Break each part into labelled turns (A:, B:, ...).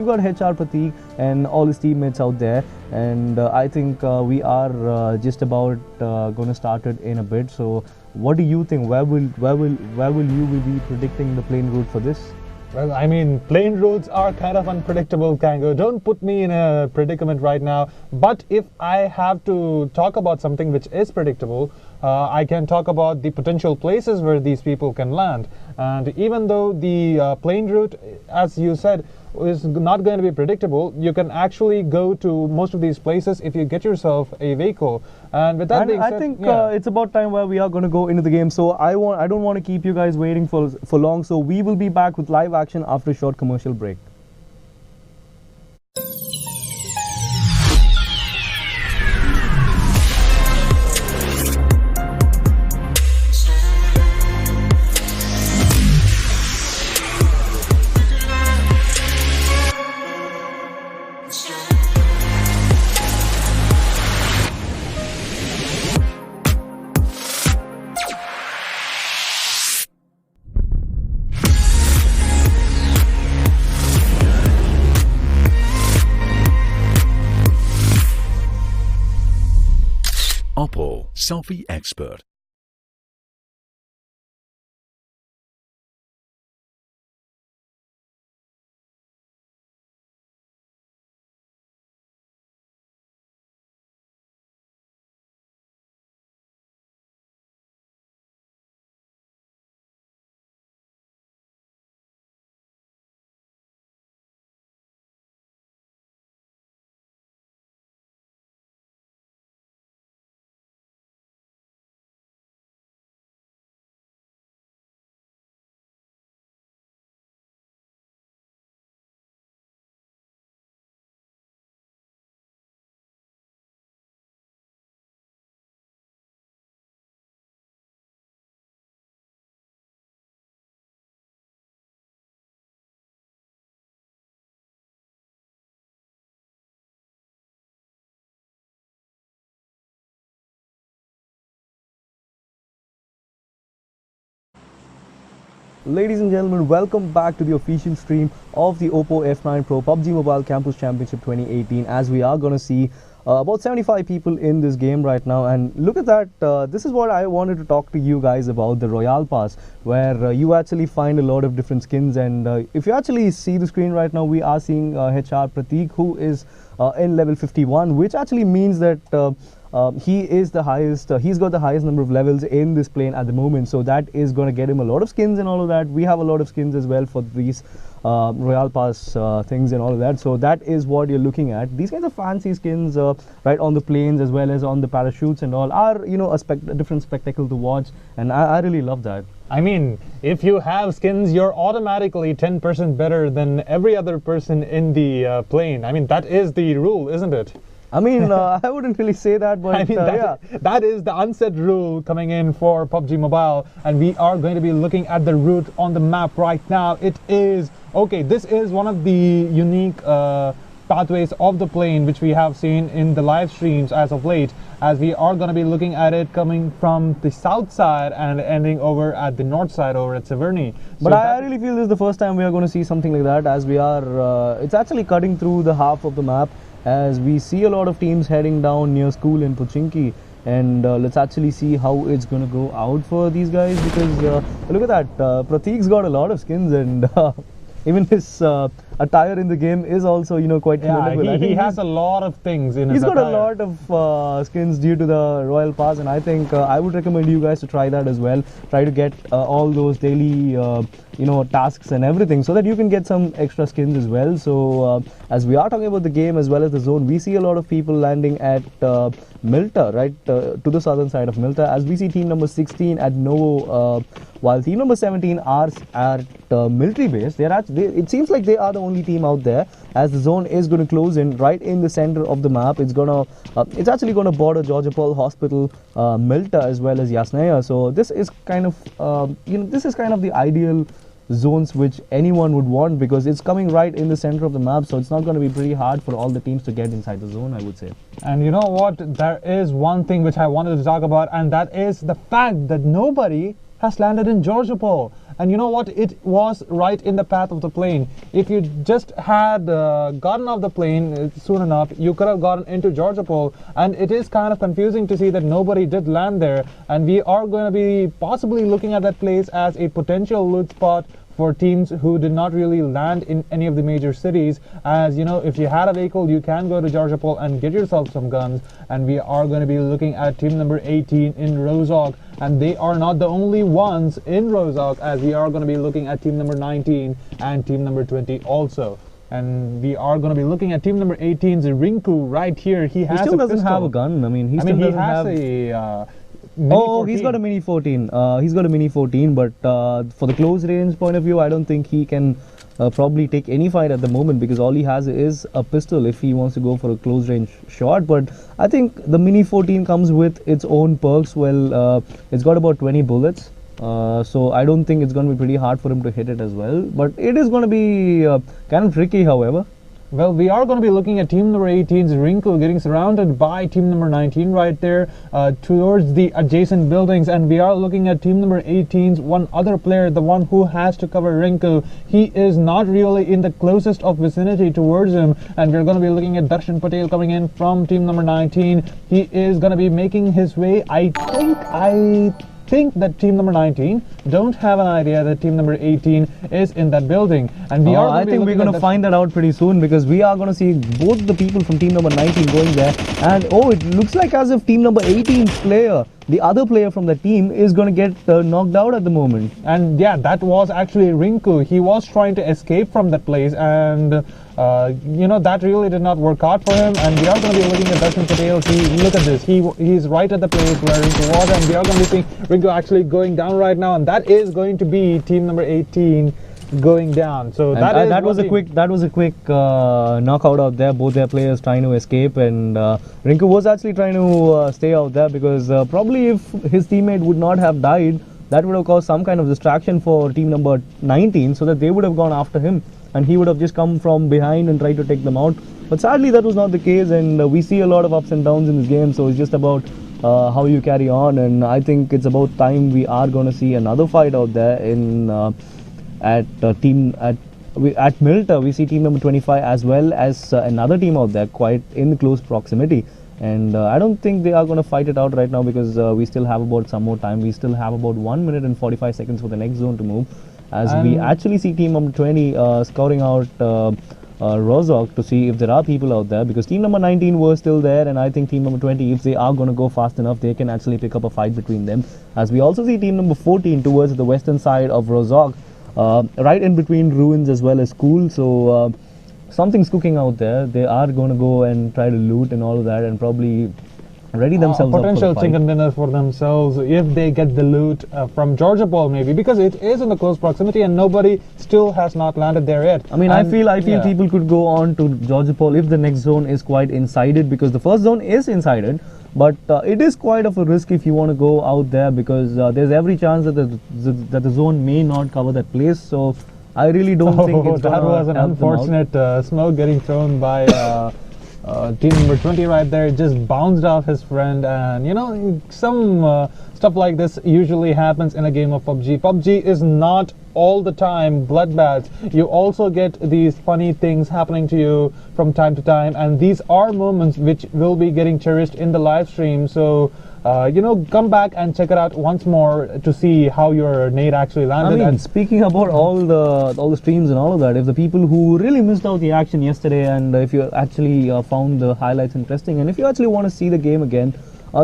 A: We've got HR Prateek and all his teammates out there, and I think we are just about going to start it in a bit. So, what do you think? Where will you be predicting the plane route for this?
B: Well, I mean, plane routes are kind of unpredictable, Kango. Don't put me in a predicament right now. But if I have to talk about something which is predictable, I can talk about the potential places where these people can land. And even though the plane route, as you said, is not going to be predictable, you can actually go to most of these places if you get yourself a vehicle. And with that being said,
A: I think it's about time where we are going to go into the game. So I don't want to keep you guys waiting for long. So we will be back with live action after a short commercial break.
C: Oppo Selfie Expert.
A: Ladies and gentlemen, welcome back to the official stream of the Oppo F9 Pro PUBG Mobile Campus Championship 2018, as we are going to see about 75 people in this game right now. And look at that, this is what I wanted to talk to you guys about, the Royale Pass, where you actually find a lot of different skins. And if you actually see the screen right now, we are seeing HR Prateek, who is in level 51, which actually means that he is the highest, he's got the highest number of levels in this plane at the moment, so that is going to get him a lot of skins and all of that. We have a lot of skins as well for these Royale Pass things and all of that, so that is what you're looking at. These kinds of fancy skins right on the planes as well as on the parachutes and all are, you know, a different spectacle to watch, and I really love that.
B: I mean, if you have skins, you're automatically 10% better than every other person in the plane. I mean, that is the rule, isn't it?
A: I mean, I wouldn't really say that, but
B: I mean, that is the unsaid rule coming in for PUBG Mobile, and we are going to be looking at the route on the map right now. It is, okay, this is one of the unique pathways of the plane which we have seen in the live streams as of late, as we are going to be looking at it coming from the south side and ending over at the north side over at Severny.
A: But I really feel this is the first time we are going to see something like that, as we are, it's actually cutting through the half of the map, as we see a lot of teams heading down near school in Pochinki. And let's actually see how it's going to go out for these guys, because look at that, Prateek's got a lot of skins, and even his attire in the game is also, you know, quite commendable.
B: Yeah, he has a lot of things in his
A: attire. He's got a lot of skins due to the Royal Pass, and I think I would recommend you guys to try that as well. Try to get all those daily you know, tasks and everything, so that you can get some extra skins as well. So as we are talking about the game as well as the zone, we see a lot of people landing at Milta, right, to the southern side of Milta, as we see team number 16 at Novo, while team number 17 are at military base. It seems like they are the only team out there, as the zone is going to close in right in the center of the map. It's gonna it's actually going to border Georgia Paul Hospital, Milta, as well as Yasnaya. So this is kind of you know, this is kind of the ideal zones which anyone would want, because it's coming right in the center of the map, so it's not going to be pretty hard for all the teams to get inside the zone, I would say.
B: And you know what, there is one thing which I wanted to talk about, and that is the fact that nobody has landed in Georgia Paul. and you know what, it was right in the path of the plane. If you just had gotten off the plane soon enough, you could have gotten into Georgopol, and it is kind of confusing to see that nobody did land there, and we are going to be possibly looking at that place as a potential loot spot for teams who did not really land in any of the major cities. As you know, if you had a vehicle, you can go to Georgopol and get yourself some guns, and we are going to be looking at team number 18 in Rozhok, and they are not the only ones in Rozhok, as we are going to be looking at team number 19 and team number 20 also. And we are going to be looking at team number 18's Rinku right here. He
A: still doesn't have a gun. I mean, he has
B: a
A: he's got a Mini 14. He's got a Mini 14, but for the close range point of view, I don't think he can probably take any fight at the moment, because all he has is a pistol if he wants to go for a close range shot. But I think the Mini 14 comes with its own perks. Well, it's got about 20 bullets. So I don't think it's going to be pretty hard for him to hit it as well. But it is going to be kind of tricky, however.
B: Well, we are going to be looking at team number 18's Rinku getting surrounded by team number 19 right there towards the adjacent buildings, and we are looking at team number 18's one other player, the one who has to cover Rinku. He is not really in the closest of vicinity towards him, and we're going to be looking at Darshan Patel coming in from team number 19. He is going to be making his way. I think that team number 19 don't have an idea that team number 18 is in that building, and we are
A: I think we're going to find that out pretty soon, because we are going to see both the people from team number 19 going there, and it looks like as if team number 18's player, the other player from the team, is going to get knocked out at the moment.
B: And yeah, that was actually Rinku. He was trying to escape from that place, and you know, that really did not work out for him. And we are going to be looking at Darshan Patel. Look at this, he's right at the place where Rinku was, and we are going to be seeing Rinku actually going down right now, and that is going to be team number 18 going down. So
A: that was a quick knockout out there. Both their players trying to escape, and Rinku was actually trying to stay out there, because probably if his teammate would not have died, that would have caused some kind of distraction for team number 19, so that they would have gone after him, and he would have just come from behind and tried to take them out. But sadly, that was not the case, and we see a lot of ups and downs in this game, so it's just about how you carry on. And I think it's about time we are going to see another fight out there in at Milta. We see team number 25 as well as another team out there quite in close proximity, and I don't think they are going to fight it out right now, because we still have about some more time. We still have about 1 minute and 45 seconds for the next zone to move, as we actually see team number 20 scouting out Rozhok to see if there are people out there, because team number 19 was still there, and I think team number 20, if they are going to go fast enough, they can actually pick up a fight between them. As we also see team number 14 towards the western side of Rozhok, right in between ruins as well as school. So something's cooking out there. They are going to go and try to loot and all of that, and probably ready themselves up for
B: potential chicken dinner for themselves if they get the loot from Georgopol, maybe, because it is in the close proximity and nobody still has not landed there yet.
A: I mean, I feel people could go on to Georgopol if the next zone is quite insided, because the first zone is insided, but it is quite of a risk if you want to go out there, because there's every chance that the zone may not cover that place. So I really don't think it's
B: that was an unfortunate smoke getting thrown by team number 20 right there. It just bounced off his friend, and you know, some stuff like this usually happens in a game of PUBG. PUBG is not all the time bloodbaths. You also get these funny things happening to you from time to time, and these are moments which will be getting cherished in the live stream. So you know, come back and check it out once more to see how your nade actually landed.
A: I mean, speaking about all the streams and all of that, if the people who really missed out the action yesterday, and if you actually found the highlights interesting, and if you actually want to see the game again,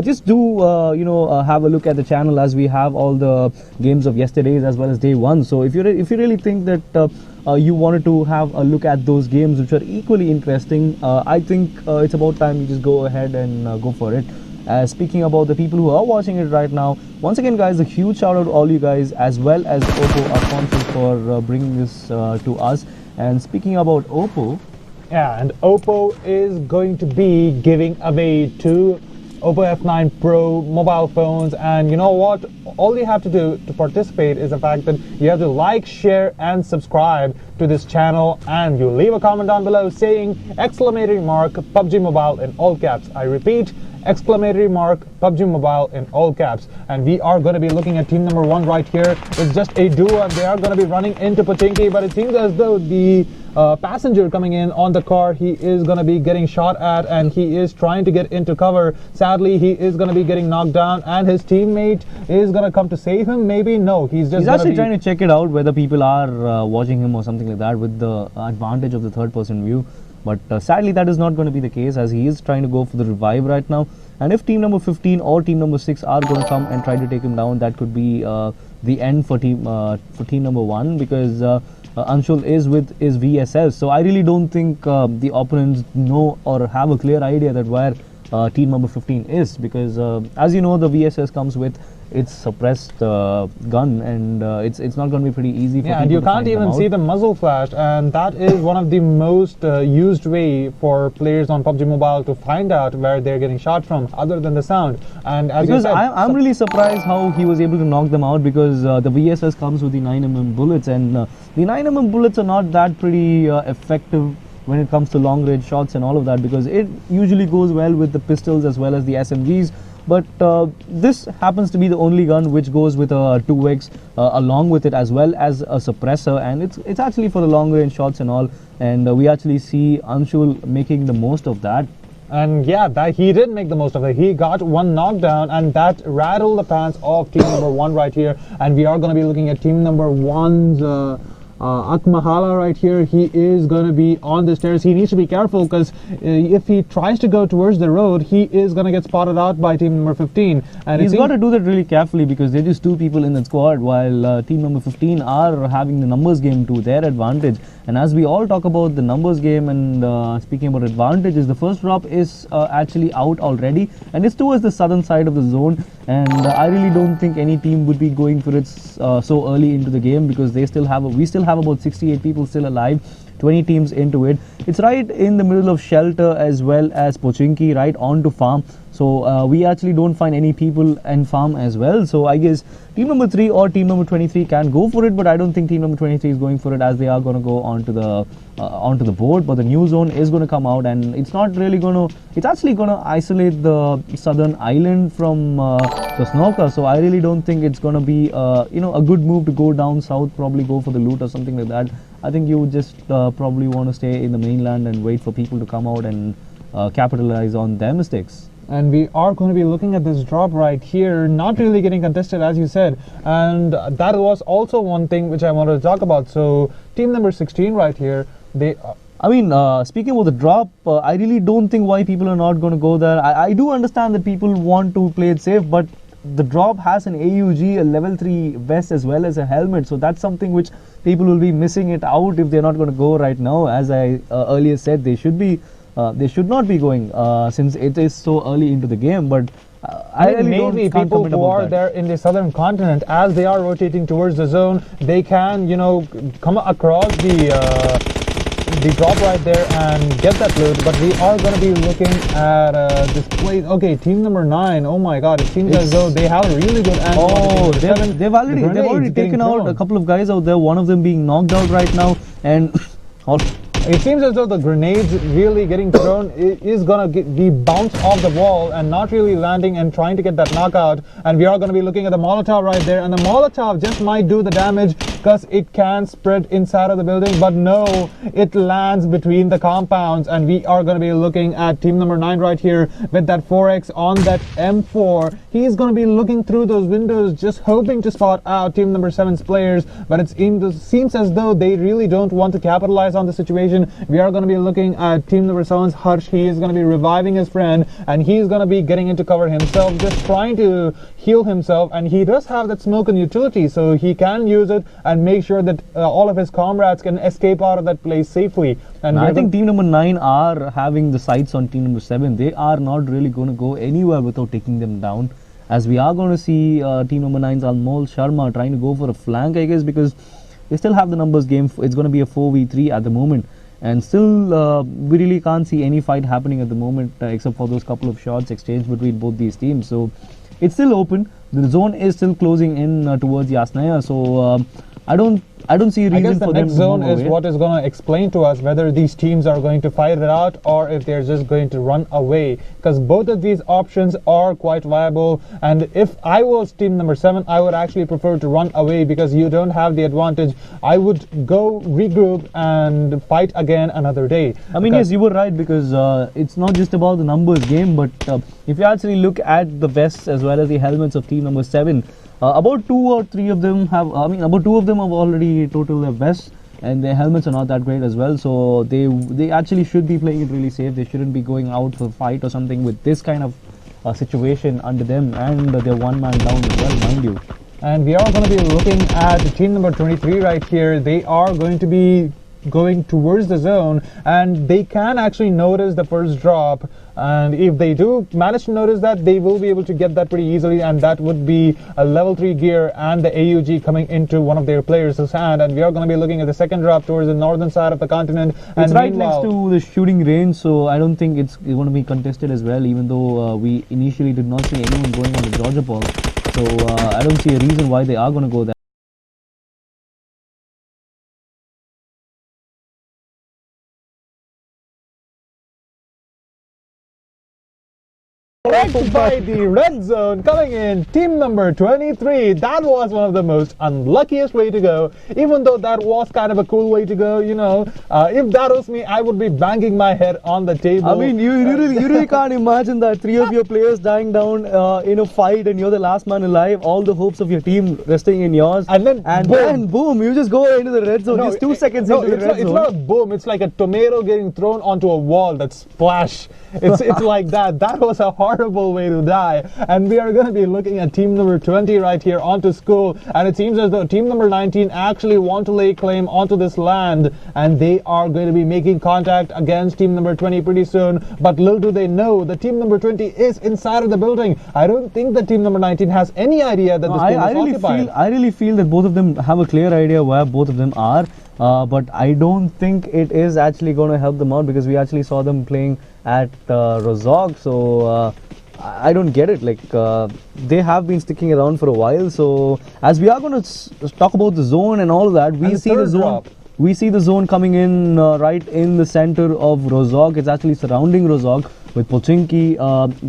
A: just do have a look at the channel, as we have all the games of yesterday's as well as day one. So if you really think that you wanted to have a look at those games which are equally interesting, I think it's about time you just go ahead and go for it. Speaking about the people who are watching it right now, once again guys, a huge shout out to all you guys, as well as Oppo, our sponsors, for bringing this to us. And speaking about Oppo,
B: yeah, and Oppo is going to be giving away 2 Oppo F9 Pro mobile phones. And you know what? All you have to do to participate is the fact that you have to like, share, and subscribe to this channel, and you leave a comment down below saying exclamatory mark PUBG Mobile in all caps. I repeat, exclamatory mark PUBG Mobile in all caps. And we are going to be looking at team number 1 right here. It's just a duo, and they are going to be running into Pochinki, but it seems as though the passenger coming in on the car, he is going to be getting shot at, and he is trying to get into cover. Sadly, he is going to be getting knocked down, and his teammate is going to come to save him. Maybe no, he's
A: actually trying to check it out whether people are watching him or something like that with the advantage of the third-person view. But sadly, that is not going to be the case, as he is trying to go for the revive right now. And if team number 15 or team number 6 are going to come and try to take him down, that could be the end for team number 1, because Anshul is with his VSS. So I really don't think the opponents know or have a clear idea that where team number 15 is, because as you know, the VSS comes with its suppressed gun, and it's not going to be pretty easy for
B: and you can't even see the muzzle flash, and that is one of the most used way for players on PUBG Mobile to find out where they're getting shot from, other than the sound. And as
A: because
B: you said,
A: I'm really surprised how he was able to knock them out, because the VSS comes with the 9mm bullets, and the 9mm bullets are not that pretty effective when it comes to long range shots and all of that, because it usually goes well with the pistols as well as the SMGs. But this happens to be the only gun which goes with a 2x along with it, as well as a suppressor, and it's actually for the long range shots and all. And we actually see Anshul making the most of that.
B: And yeah, that he did make the most of it. He got one knockdown, and that rattled the pants of team number 1 right here. And we are going to be looking at team number 1's Akmahala right here. He is going to be on the stairs. He needs to be careful, because if he tries to go towards the road, he is going to get spotted out by team number 15. And
A: he's got to do that really carefully, because they're just 2 people in the squad, while team number 15 are having the numbers game to their advantage. And as we all talk about the numbers game and speaking about advantages, the first drop is actually out already, and it's towards the southern side of the zone. And I really don't think any team would be going for it so early into the game, because we still have about 68 people still alive, 20 teams into it. It's right in the middle of shelter as well as Pochinki, right onto farm. So we actually don't find any people in farm as well. So I guess team number 3 or team number 23 can go for it, but I don't think team number 23 is going for it, as they are going to go onto the board. But the new zone is going to come out, and it's not really going to. It's actually going to isolate the southern island from the Snorka. So I really don't think it's going to be a good move to go down south, probably go for the loot or something like that. I think you would just probably want to stay in the mainland and wait for people to come out and capitalize on their mistakes.
B: And we are going to be looking at this drop right here, not really getting contested, as you said. And that was also one thing which I wanted to talk about. So team number 16 right here,
A: speaking about the drop, I really don't think why people are not going to go there. I do understand that people want to play it safe, but the drop has an AUG, a level 3 vest, as well as a helmet. So that's something which people will be missing it out if they're not going to go right now. As I earlier said, they should not be going since it is so early into the game. But I really
B: maybe people who are there in the southern continent, as they are rotating towards the zone, they can come across the drop right there and get that loot. But we are going to be looking at this place. Okay, team number 9. Oh my god, it seems as though they have a really good angle.
A: Oh, they've already taken out a couple of guys out there, one of them being knocked out right now. And
B: it seems as though the grenades really getting thrown is going to be bounced off the wall and not really landing and trying to get that knockout. And we are going to be looking at the Molotov right there, and the Molotov just might do the damage, because it can spread inside of the building. But no, it lands between the compounds. And we are going to be looking at team number 9 right here with that 4x on that M4. He's going to be looking through those windows, just hoping to spot out team number 7's players. But it seems as though they really don't want to capitalize on the situation. We are going to be looking at team number 7's Harsh. He is going to be reviving his friend, and he's going to be getting into cover himself, just trying to heal himself. And he does have that smoke and utility, so he can use it and make sure that all of his comrades can escape out of that place safely. And
A: I think team number 9 are having the sights on team number 7. They are not really going to go anywhere without taking them down, as we are going to see team number 9's Anmol Sharma trying to go for a flank, I guess, because they still have the numbers game. It's going to be a 4v3 at the moment. and still we really can't see any fight happening at the moment, except for those couple of shots exchanged between both these teams. So it's still open. The zone is still closing in towards Yasnaya, so I don't see a reason for them to move away.
B: I guess the next zone is what is going to explain to us whether these teams are going to fight it out or if they're just going to run away, because both of these options are quite viable. And if I was team number 7, I would actually prefer to run away because you don't have the advantage. I would go regroup and fight again another day.
A: I mean, yes, you were right, because it's not just about the numbers game, but if you actually look at the vests as well as the helmets of team number 7, about 2 or 3 of them have, about 2 of them have already total their vests, and their helmets are not that great as well. So they actually should be playing it really safe. They shouldn't be going out for a fight or something with this kind of situation under them, and they're one man down as well, mind you.
B: And we are going to be looking at team number 23 right here. They are going to be going towards the zone, and they can actually notice the first drop, and if they do manage to notice that, they will be able to get that pretty easily, and that would be a level 3 gear and the AUG coming into one of their players' hand. And we are going to be looking at the second drop towards the northern side of the continent.
A: It's right next to the shooting range, so I don't think it's going to be contested as well, even though we initially did not see anyone going on the Georgia ball. So I don't see a reason why they are going to go there.
B: Corrected by the red zone coming in, team number 23. That was one of the most unluckiest way to go, even though that was kind of a cool way to go, you know. If that was me, I would be banging my head on the table.
A: I mean, you really can't imagine that 3 of your players dying down in a fight, and you're the last man alive, all the hopes of your team resting in yours,
B: and then
A: boom, you just go into the red zone, just 2 seconds into the red zone.
B: It's not a boom, it's like a tomato getting thrown onto a wall, that splash. It's like that. That was a horrible way to die. And we are going to be looking at team number 20 right here onto school, and it seems as though team number 19 actually want to lay claim onto this land, and they are going to be making contact against team number 20 pretty soon. But little do they know that team number 20 is inside of the building. I don't think that team number 19 has any idea that this team is occupied.
A: I really feel that both of them have a clear idea where both of them are, but I don't think it is actually going to help them out, because we actually saw them playing at Rozog. So I don't get it. Like they have been sticking around for a while. So as we are going to talk about the zone and all of that, we see the zone. Drop. We see the zone coming in right in the center of Rozog. It's actually surrounding Rozog with Pochinki,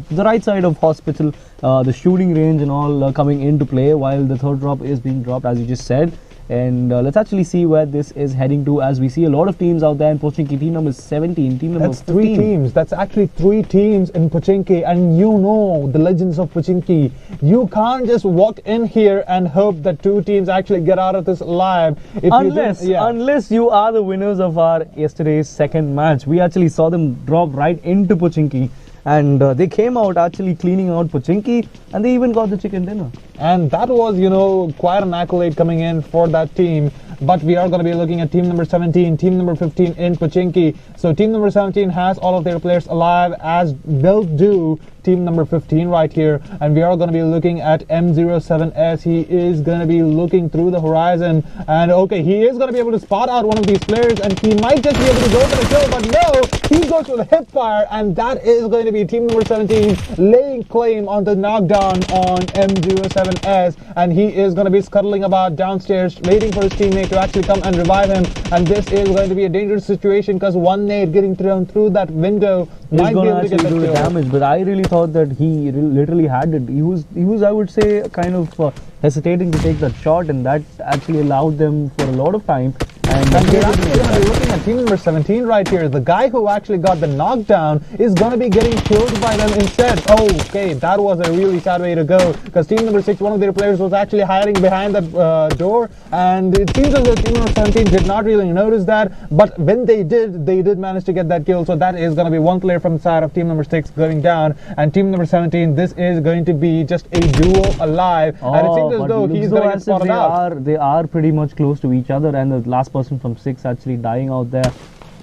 A: the right side of Hospital, the shooting range and all coming into play, while the third drop is being dropped, as you just said. And let's actually see where this is heading to, as we see a lot of teams out there in Pochinki. Team number 17, team number 15.
B: That's 3 teams. That's actually 3 teams in Pochinki, and you know the legends of Pochinki. You can't just walk in here and hope that 2 teams actually get out of this alive.
A: Unless you are the winners of our yesterday's second match. We actually saw them drop right into Pochinki, and they came out actually cleaning out Pochinki, and they even got the chicken dinner.
B: And that was, you know, quite an accolade coming in for that team. But we are going to be looking at team number 17, team number 15 in Pochinki. So team number 17 has all of their players alive, as will do team number 15 right here. And we are going to be looking at M07S. He is going to be looking through the horizon, and okay, he is going to be able to spot out one of these players, and he might just be able to go for the kill, but no, he goes for the hip fire, and that is going to be team number 17 laying claim on the knockdown on M07S, and he is going to be scuttling about downstairs waiting for his teammate to actually come and revive him. And this is going to be a dangerous situation, because one nade getting thrown through that window might be able to get the
A: damage. But I really thought that he literally had it. He was I would say kind of hesitating to take that shot, and that actually allowed them for a lot of time. And
B: we're actually going to be looking at team number 17 right here. The guy who actually got the knockdown is going to be getting killed by them instead. Okay, that was a really sad way to go, because team number 6, one of their players, was actually hiding behind that door, and it seems as though team number 17 did not really notice that, but when they did manage to get that kill. So that is going to be one player from the side of team number 6 going down, and team number 17, this is going to be just a duo alive, and it seems as though he's going to get spotted out.
A: They are pretty much close to each other, and the last person from 6 actually dying out there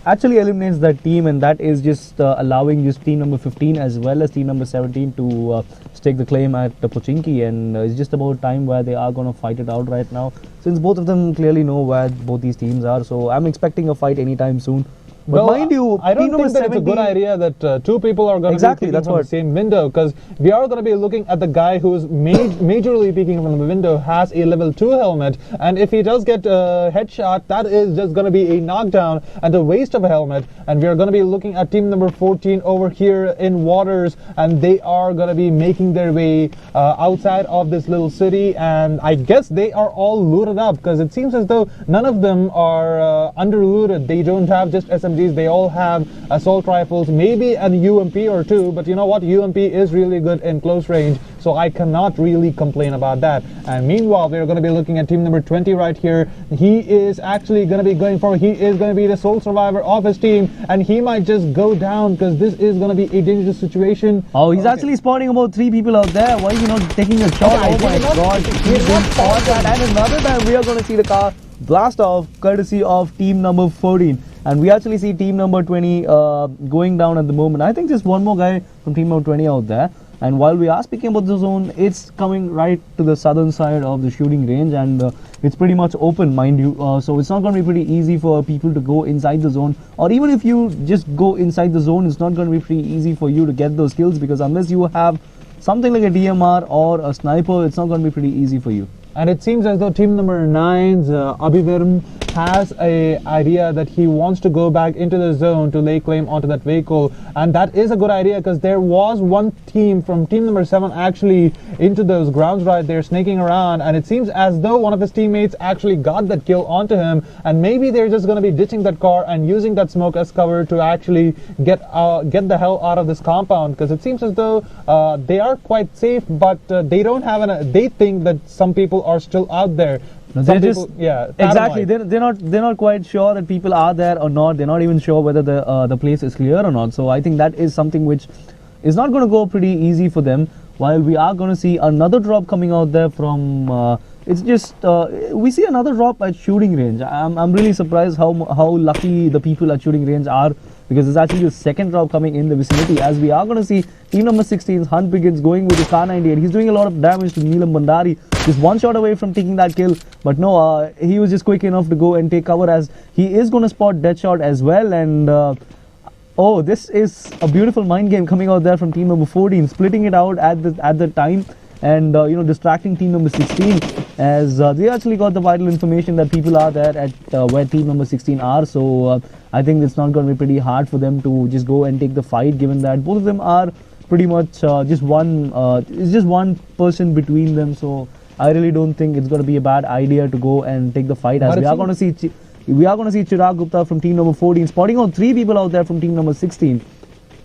A: actually eliminates that team, and that is just allowing just team number 15 as well as team number 17 to stake the claim at Pochinki. And it's just about time where they are going to fight it out right now, since both of them clearly know where both these teams are. So I'm expecting a fight anytime soon. But mind you,
B: I don't
A: team number
B: think that it's a good
A: 17
B: idea that two people are going to
A: Exactly,
B: be peeking
A: that's
B: from
A: what-
B: the same window, because we are going to be looking at the guy who's majorly peeking from the window, has a level 2 helmet, and if he does get a headshot, that is just going to be a knockdown and a waste of a helmet. And we are going to be looking at team number 14 over here in waters, and they are going to be making their way outside of this little city, and I guess they are all looted up, because it seems as though none of them are under looted. They don't have just SMGs, they all have assault rifles, maybe an UMP or two, but you know what, UMP is really good in close range, so I cannot really complain about that. And meanwhile, we're going to be looking at team number 20 right here. He is actually going to be going for, he is going to be the sole survivor of his team, and he might just go down, because this is going to be a dangerous situation.
A: Oh, he's actually spotting about 3 people out there. Why is he not taking a shot?
B: Okay,
A: Oh my god, he didn't spot that. And another time we are going to see the car blast off courtesy of team number 14. And we actually see team number 20 going down at the moment. I think just one more guy from team number 20 out there. And while we are speaking about the zone, it's coming right to the southern side of the shooting range, and it's pretty much open, mind you. So it's not going to be pretty easy for people to go inside the zone, or even if you just go inside the zone, it's not going to be pretty easy for you to get those kills, because unless you have something like a DMR or a sniper, it's not going to be pretty easy for you.
B: And it seems as though team number 9's Abhivirm has a idea that he wants to go back into the zone to lay claim onto that vehicle, and that is a good idea, because there was one team from team number 7 actually into those grounds right there snaking around, and it seems as though one of his teammates actually got that kill onto him, and maybe they're just going to be ditching that car and using that smoke as cover to actually get the hell out of this compound, because it seems as though they are quite safe, but they don't have they think that some people are still out there.
A: They're just,
B: yeah,
A: exactly. They're not quite sure that people are there or not. They're not even sure whether the place is clear or not. So I think that is something which is not going to go pretty easy for them. While we are going to see another drop coming out there from. It's just we see another drop at shooting range. I'm really surprised how lucky the people at shooting range are, because it's actually the second drop coming in the vicinity, as we are going to see team number 16's Hunt Begins going with the Kar 98. He's doing a lot of damage to Neelam Bandari, just one shot away from taking that kill, but no, he was just quick enough to go and take cover, as he is going to spot Deadshot as well. And oh, this is a beautiful mind game coming out there from team number 14, splitting it out at the time, and you know, distracting team number 16, as they actually got the vital information that people are there at where team number 16 are. So I think it's not going to be pretty hard for them to just go and take the fight, given that both of them are pretty much it's just one person between them. So I really don't think it's going to be a bad idea to go and take the fight, as we are going to see Chirag Gupta from team number 14 spotting out 3 people out there from team number 16.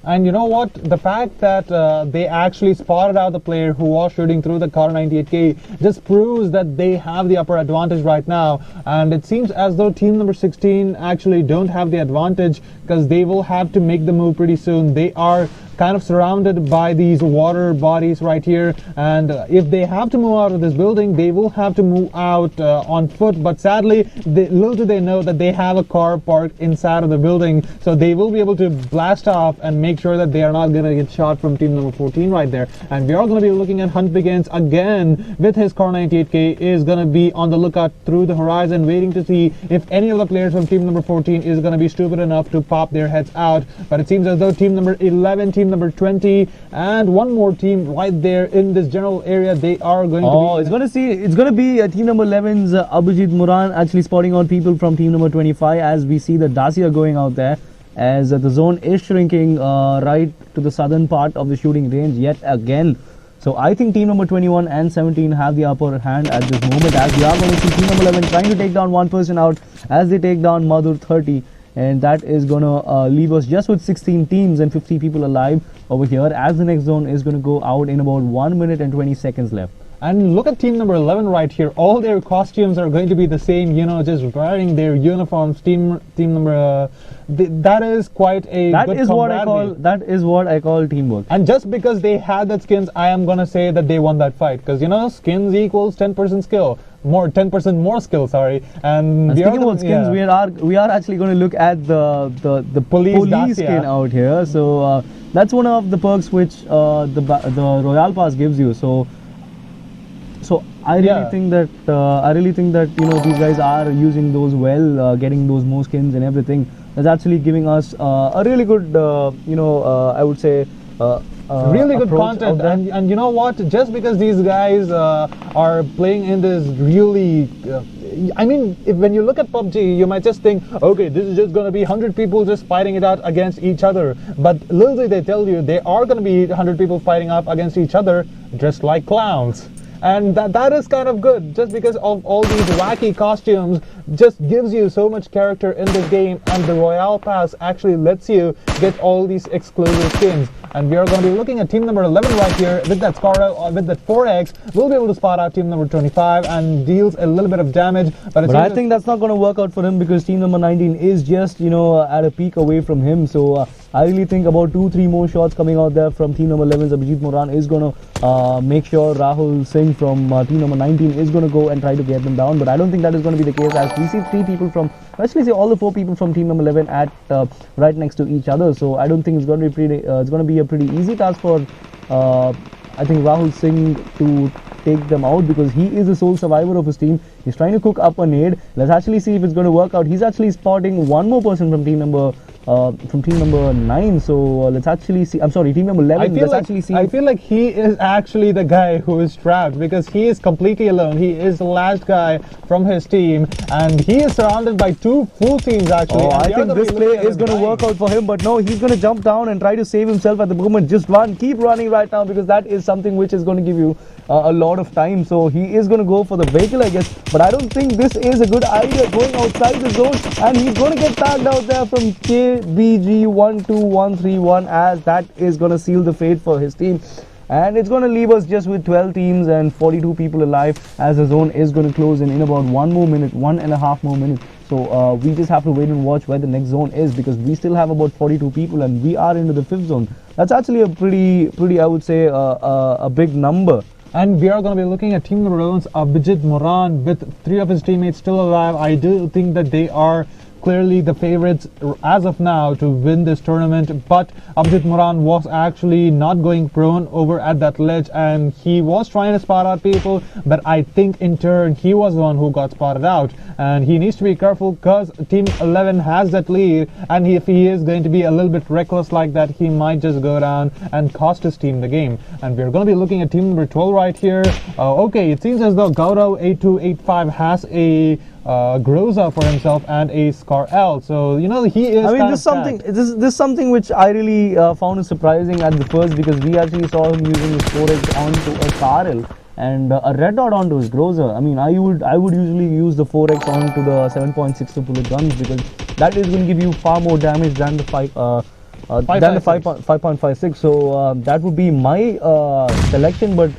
B: And you know what? The fact that they actually spotted out the player who was shooting through the Kar 98K just proves that they have the upper advantage right now. And it seems as though team number 16 actually don't have the advantage, because they will have to make the move pretty soon. They are kind of surrounded by these water bodies right here, and if they have to move out of this building, they will have to move out on foot. But sadly, little do they know that they have a car parked inside of the building, so they will be able to blast off and make sure that they are not going to get shot from team number 14 right there. And we are going to be looking at Hunt Begins again with his Kar 98K, is going to be on the lookout through the horizon, waiting to see if any of the players from team number 14 is going to be stupid enough to pop their heads out. But it seems as though team number 11, team number 20, and one more team right there in this general area, they are going to be...
A: Oh, it's going to be team number 11's Abhijit Moran actually spotting out people from team number 25, as we see the Dacia going out there, as the zone is shrinking right to the southern part of the shooting range yet again. So I think team number 21 and 17 have the upper hand at this moment, as we are going to see team number 11 trying to take down one person out as they take down Madhur 30. And that is going to leave us just with 16 teams and 50 people alive over here, as the next zone is going to go out in about 1 minute and 20 seconds left.
B: And look at team number 11 right here. All their costumes are going to be the same, you know, just wearing their uniforms. Team number that is quite a
A: that
B: good
A: is what I call teamwork.
B: And just because they had that skins, I am gonna say that they won that fight, because you know, skins equals 10% skill. 10% more skill, sorry. And
A: speaking about skins, yeah, we are actually going to look at the police skin out here. So that's one of the perks which the Royal Pass gives you. So I really think that you know, these guys are using those well, getting those more skins and everything. is actually giving us a really good, I would say,
B: really good
A: approach
B: content.
A: out there.
B: And you know what, just because these guys are playing in this really I mean, when you look at PUBG, you might just think, okay, this is just going to be 100 people just fighting it out against each other. But literally they tell you they are going to be 100 people fighting up against each other dressed like clowns. And that is kind of good, just because of all these wacky costumes just gives you so much character in this game, and the Royale Pass actually lets you get all these exclusive skins. And we are going to be looking at team number 11 right here with that with that 4x. We'll be able to spot out team number 25 and deals a little bit of damage. But
A: I think that's not going to work out for him, because team number 19 is just, at a peak away from him. So I really think about 2-3 more shots coming out there from team number 11. Abhijit Moran is going to make sure Rahul Singh from team number 19 is going to go and try to get them down. But I don't think that is going to be the case, as we see 3 people from, actually see all the 4 people from team number 11 at right next to each other. So I don't think it's going to be it's going to be a pretty easy task for I think Rahul Singh to take them out, because he is the sole survivor of his team. He's trying to cook up a nade. Let's actually see if it's going to work out. He's actually spotting one more person from team number 9. So let's actually see. I'm sorry, team number 11.
B: I feel like he is actually the guy who is trapped, because he is completely alone. He is the last guy from his team, and he is surrounded by 2 full teams actually.
A: Oh, I think this play is going to work out for him, but no, he's going to jump down and try to save himself at the moment. Just run, keep running right now, because that is something which is going to give you a lot of time. So he is going to go for the vehicle, I guess, but I don't think this is a good idea, going outside the zone, and he's going to get tagged out there from KBG12131, as that is going to seal the fate for his team. And it's going to leave us just with 12 teams and 42 people alive, as the zone is going to close in about 1.5 more minutes. So we just have to wait and watch where the next zone is, because we still have about 42 people and we are into the 5th zone. That's actually a pretty I would say a big number.
B: And we are going to be looking at team number 11's Abhijit Moran with 3 of his teammates still alive. I do think that they are clearly the favorites as of now to win this tournament, but Abhijit Moran was actually not going prone over at that ledge, and he was trying to spot out people, but I think in turn he was the one who got spotted out, and he needs to be careful, because team 11 has that lead, and if he is going to be a little bit reckless like that, he might just go down and cost his team the game. And we're going to be looking at team number 12 right here. Okay, it seems as though Gaurav8285 has a Groza for himself and a Scar L. So he is.
A: I mean, this is something which I really found surprising at the first, because we actually saw him using his 4x onto a Scar L and a red dot onto his Groza. I mean, I would usually use the 4x onto the 7.62 bullet guns, because that is going to give you far more damage than the 5.56. So that would be my selection, but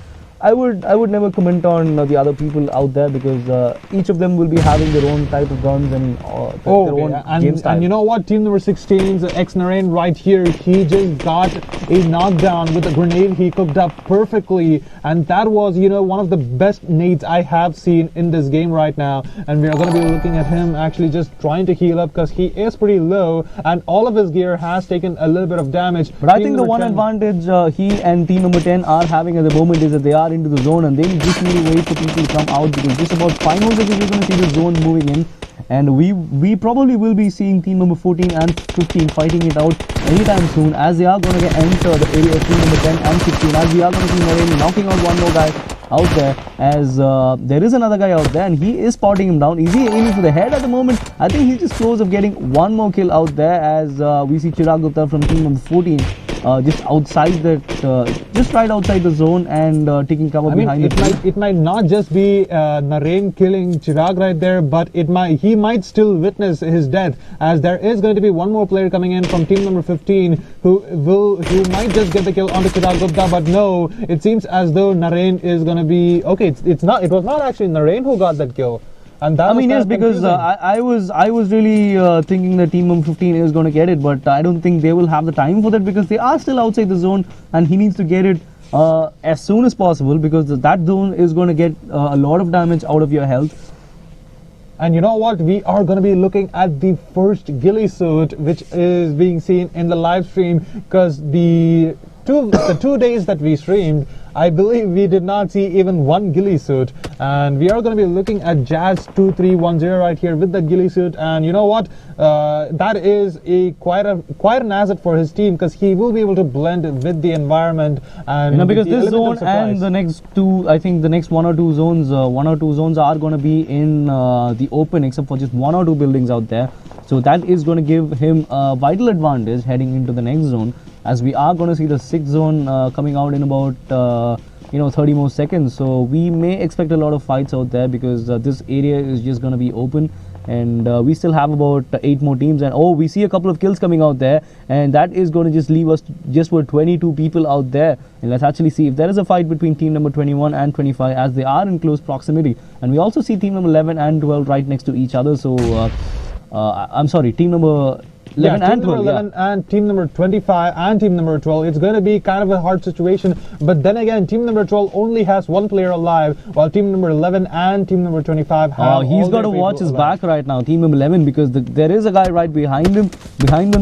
A: I would never comment on the other people out there, because each of them will be having their own type of guns and their own game style.
B: And you know what, team number 16's X-Narain right here, he just got a knockdown with a grenade he cooked up perfectly, and that was one of the best nades I have seen in this game right now. And we are going to be looking at him actually just trying to heal up, because he is pretty low and all of his gear has taken a little bit of damage.
A: But I think the one advantage he and team number 10 are having at the moment is that they are into the zone, and they just need to wait for people to come out, because just about 5 more seconds you're going to see the zone moving in, and we probably will be seeing team number 14 and 15 fighting it out anytime soon, as they are going to enter the area of team number 10 and 16, as we are going to see Narain knocking out one more guy out there, as there is another guy out there and he is spotting him down. Is he aiming for the head at the moment? I think he's just close of getting one more kill out there, as we see Chirag Gupta from team number 14 just outside that, just right outside the zone and taking cover behind the tree.
B: It might not just be Narain killing Chirag right there, but he might still witness his death, as there is going to be one more player coming in from team number 15 who might just get the kill onto Chirag Gupta. But no, it seems as though Narain is going to be okay. It was not actually Narain who got that kill. And that
A: yes, because I was really thinking that team number 15 is going to get it, but I don't think they will have the time for that, because they are still outside the zone and he needs to get it as soon as possible, because that zone is going to get a lot of damage out of your health.
B: And you know what, we are going to be looking at the first ghillie suit which is being seen in the live stream, because the the 2 days that we streamed, I believe we did not see even one ghillie suit, and we are going to be looking at Jazz2310 right here with the ghillie suit. And you know what? That is quite an asset for his team, because he will be able to blend with the environment and
A: because this zone and the next two, I think the next one or two zones are going to be in the open, except for just one or two buildings out there. So that is going to give him a vital advantage heading into the next zone, as we are going to see the 6th zone coming out in about 30 more seconds. So we may expect a lot of fights out there, because this area is just going to be open, and we still have about 8 more teams. And we see a couple of kills coming out there, and that is going to just leave us just with 22 people out there. And let's actually see if there is a fight between team number 21 and 25, as they are in close proximity. And we also see team number 11 and 12 right next to each other. So I'm sorry, team number 11 and 12,
B: 11 and team number 25 and team number 12. It's going to be kind of a hard situation, but then again, team number 12 only has 1 player alive, while team number 11 and team number 25 have
A: he's got to watch his back right now, team number 11, because there is a guy right behind them.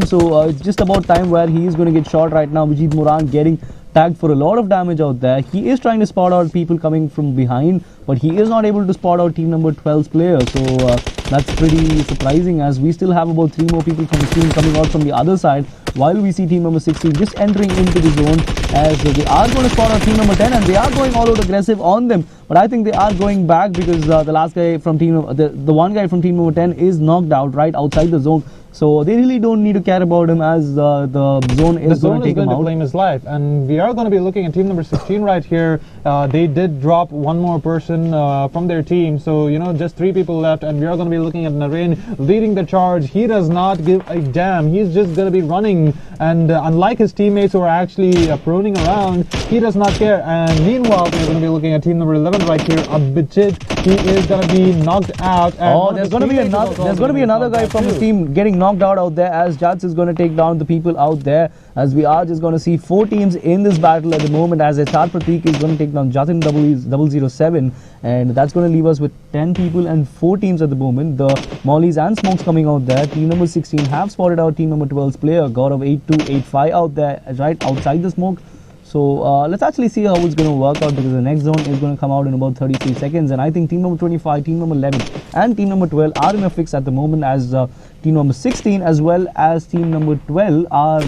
A: So it's just about time where he is going to get shot right now. Vijit Moran getting tagged for a lot of damage out there. He is trying to spot out people coming from behind, but he is not able to spot out team number 12's player. So that's pretty surprising, as we still have about 3 more people from the team coming out from the other side, while we see team number 16 just entering into the zone, as they are going to spot out team number 10, and they are going all out aggressive on them. But I think they are going back, because the last guy from the one guy from team number 10 is knocked out right outside the zone. So they really don't need to care about him, as the zone is going to take him out.
B: Claim his life. And we are going to be looking at team number 16 right here. They did drop 1 more person from their team, so just 3 people left, and we are going to be looking at Naren leading the charge. He does not give a damn. He's just going to be running, and unlike his teammates who are actually proning around, he does not care. And meanwhile, we're going to be looking at team number 11 right here, Abhijit. He is going to be knocked out. And
A: there's going to be another guy from his team getting knocked out there, as Jats is going to take down the people out there, as we are just going to see 4 teams in this battle at the moment, as HR Pratik is going to take down Jatin 007, and that's going to leave us with 10 people and 4 teams at the moment. The Mollies and Smokes coming out there. Team number 16 have spotted out team number 12's player, Gaurav 8285 out there, right outside the smoke. So let's actually see how it's going to work out, because the next zone is going to come out in about 33 seconds. And I think team number 25, team number 11 and team number 12 are in a fix at the moment, as team number 16 as well as team number 12 are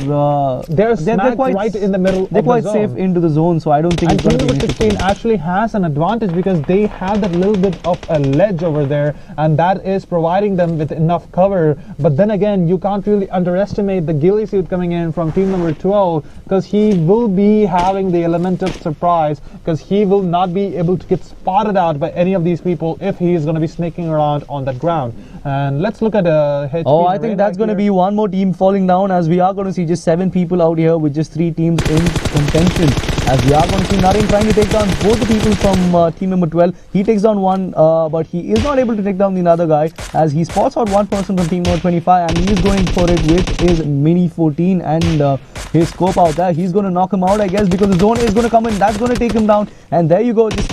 B: they're quite right in the middle.
A: They're quite safe into the zone, so I don't think it's going to be an issue.
B: Team number 16 actually has an advantage, because they have that little bit of a ledge over there, and that is providing them with enough cover. But then again, you can't really underestimate the ghillie suit coming in from team number 12, because he will be having the element of surprise, because he will not be able to get spotted out by any of these people if he is going to be sneaking around on that ground. And let's look at HP.
A: I think that's going to be one more team falling down, as we are going to see just 7 people out here with just 3 teams in contention, as we are going to see Naren trying to take down both the people from team number 12. He takes down one, but he is not able to take down the other guy, as he spots out one person from team number 25, and he is going for it with his Mini 14 and his scope out there. He's going to knock him out, I guess, because the zone is going to come in. That's going to take him down, and there you go, just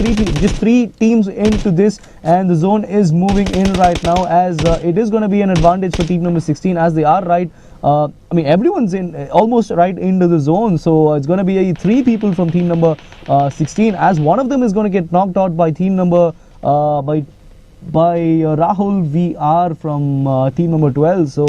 A: three teams into this, and the zone is moving in right now, as it is going to be an advantage for team number 16, as they are right. I mean, everyone's in almost right into the zone, so it's going to be 3 people from team number 16, as one of them is going to get knocked out by team number by Rahul VR from team number 12. So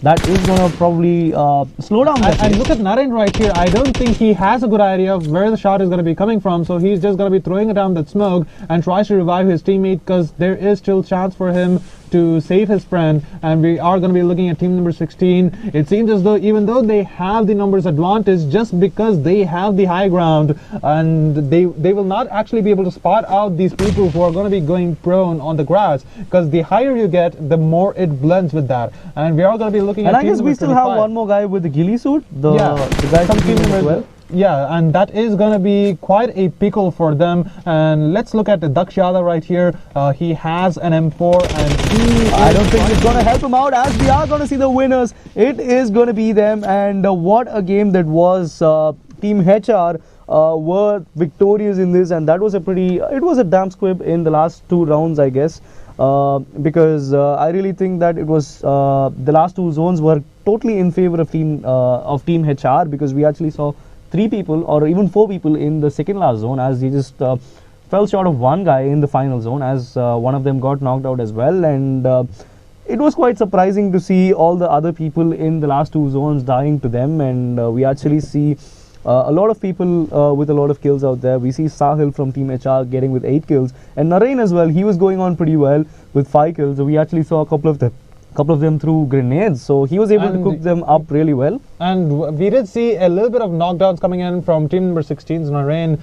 A: that is going to probably slow down that.
B: And look at Naren right here. I don't think he has a good idea of where the shot is going to be coming from, so he's just going to be throwing it down that smoke and tries to revive his teammate, because there is still chance for him to save his friend. And we are going to be looking at team number 16. It seems as though, even though they have the numbers advantage, just because they have the high ground, and they will not actually be able to spot out these people who are going to be going prone on the grass, because the higher you get, the more it blends with that. And we are going to be looking at
A: I guess we still have one more guy with the ghillie suit, the guy from team number 12.
B: Yeah, and that is going to be quite a pickle for them. And let's look at the Daksh Yadav right here. He has an M4, and
A: I don't think it's going to help him out, as we are going to see the winners. It is going to be them, and what a game that was. Team HR were victorious in this, and that was it was a damn squib in the last 2 rounds, I guess. Because I really think that it was the last 2 zones were totally in favor of team HR, because we actually saw 3 people or even 4 people in the second last zone, as he just fell short of one guy in the final zone, as one of them got knocked out as well. And it was quite surprising to see all the other people in the last 2 zones dying to them. And we actually see a lot of people with a lot of kills out there. We see Sahil from Team HR getting with 8 kills, and Narain as well. He was going on pretty well with 5 kills. We actually saw a couple of them through grenades, so he was able to cook them up really well.
B: And we did see a little bit of knockdowns coming in from team number 16's Narain.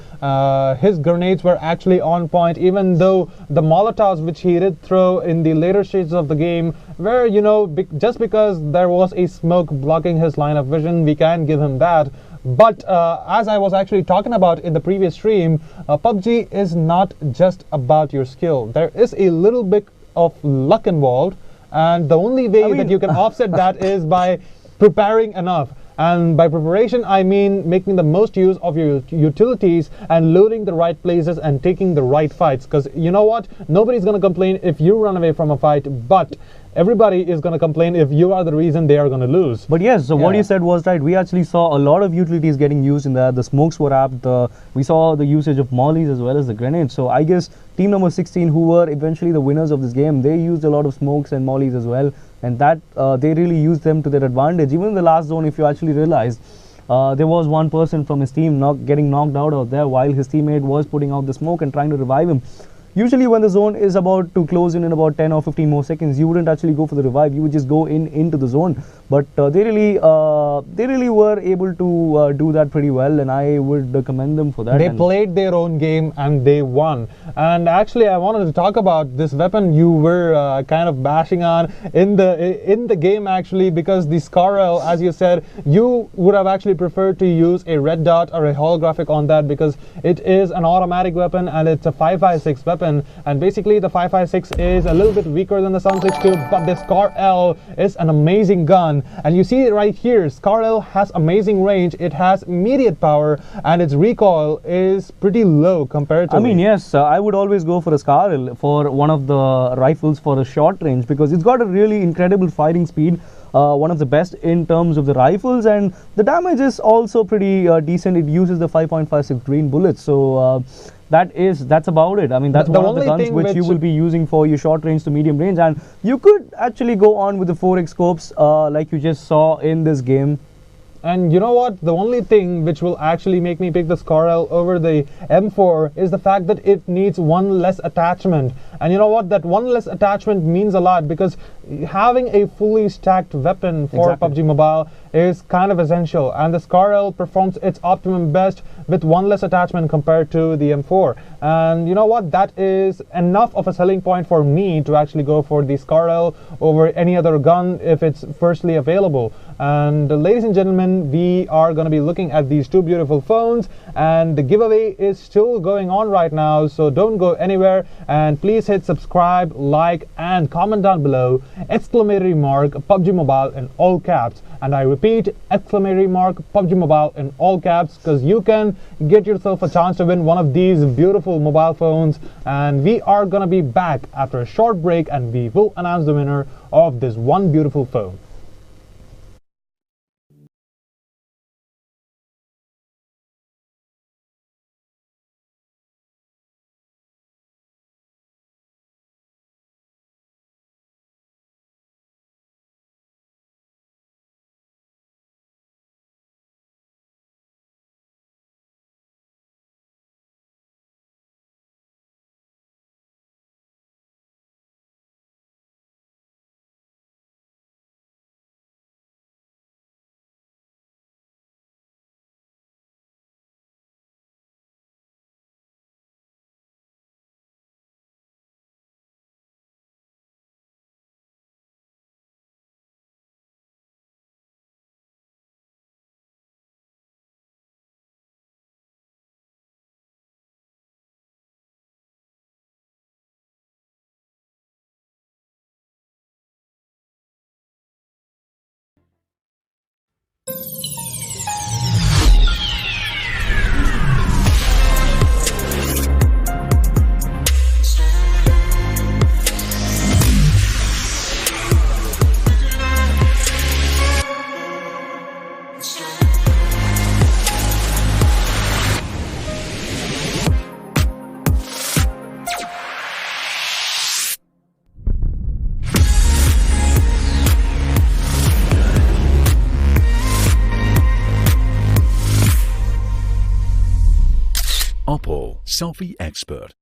B: His grenades were actually on point, even though the Molotovs which he did throw in the later stages of the game were, you know, just because there was a smoke blocking his line of vision, we can give him that. But as I was actually talking about in the previous stream, PUBG is not just about your skill. There is a little bit of luck involved, and the only way that you can offset that is by preparing enough. And by preparation, I mean making the most use of your utilities and loading the right places and taking the right fights. Because you know what? Nobody's going to complain if you run away from a fight, but everybody is going to complain if you are the reason they are going to lose.
A: But yes, so what you said was right. We actually saw a lot of utilities getting used in there. The smokes were apt. We saw the usage of mollies as well as the grenades. So I guess team number 16, who were eventually the winners of this game, they used a lot of smokes and mollies as well. And that they really used them to their advantage. Even in the last zone, if you actually realized, there was one person from his team getting knocked out there while his teammate was putting out the smoke and trying to revive him. Usually when the zone is about to close in about 10 or 15 more seconds, you wouldn't actually go for the revive. You would just go into the zone. But they really were able to do that pretty well, and I would commend them for that.
B: They played their own game and they won. And actually, I wanted to talk about this weapon you were kind of bashing on in the game actually, because the Scarl, as you said, you would have actually preferred to use a red dot or a holographic on that, because it is an automatic weapon and it's a 5.56 weapon. And basically the 5.56 is a little bit weaker than the Sun 62, but the Scar-L is an amazing gun. And you see it right here, Scar-L has amazing range, it has immediate power, and its recoil is pretty low compared to
A: I mean, yes, I would always go for a Scar-L for one of the rifles for a short range, because it's got a really incredible firing speed. One of the best in terms of the rifles, and the damage is also pretty decent. It uses the 5.56 green bullets, so that's about it. I mean, that's one of the guns which you will be using for your short range to medium range, and you could actually go on with the 4x scopes like you just saw in this game.
B: And you know what? The only thing which will actually make me pick the Scar-L over the M4 is the fact that it needs one less attachment. And you know what? That one less attachment means a lot, because having a fully stacked weapon for PUBG Mobile is kind of essential. And the Scar-L performs its optimum best with one less attachment compared to the M4. And you know what? That is enough of a selling point for me to actually go for the Scar-L over any other gun if it's firstly available. And ladies and gentlemen, we are going to be looking at these two beautiful phones, and the giveaway is still going on right now, so don't go anywhere, and please hit subscribe, like, and comment down below !PUBG Mobile in all caps. And I repeat, !PUBG Mobile in all caps, because you can get yourself a chance to win one of these beautiful mobile phones. And we are going to be back after a short break, and we will announce the winner of this one beautiful phone.
C: Oppo Selfie Expert.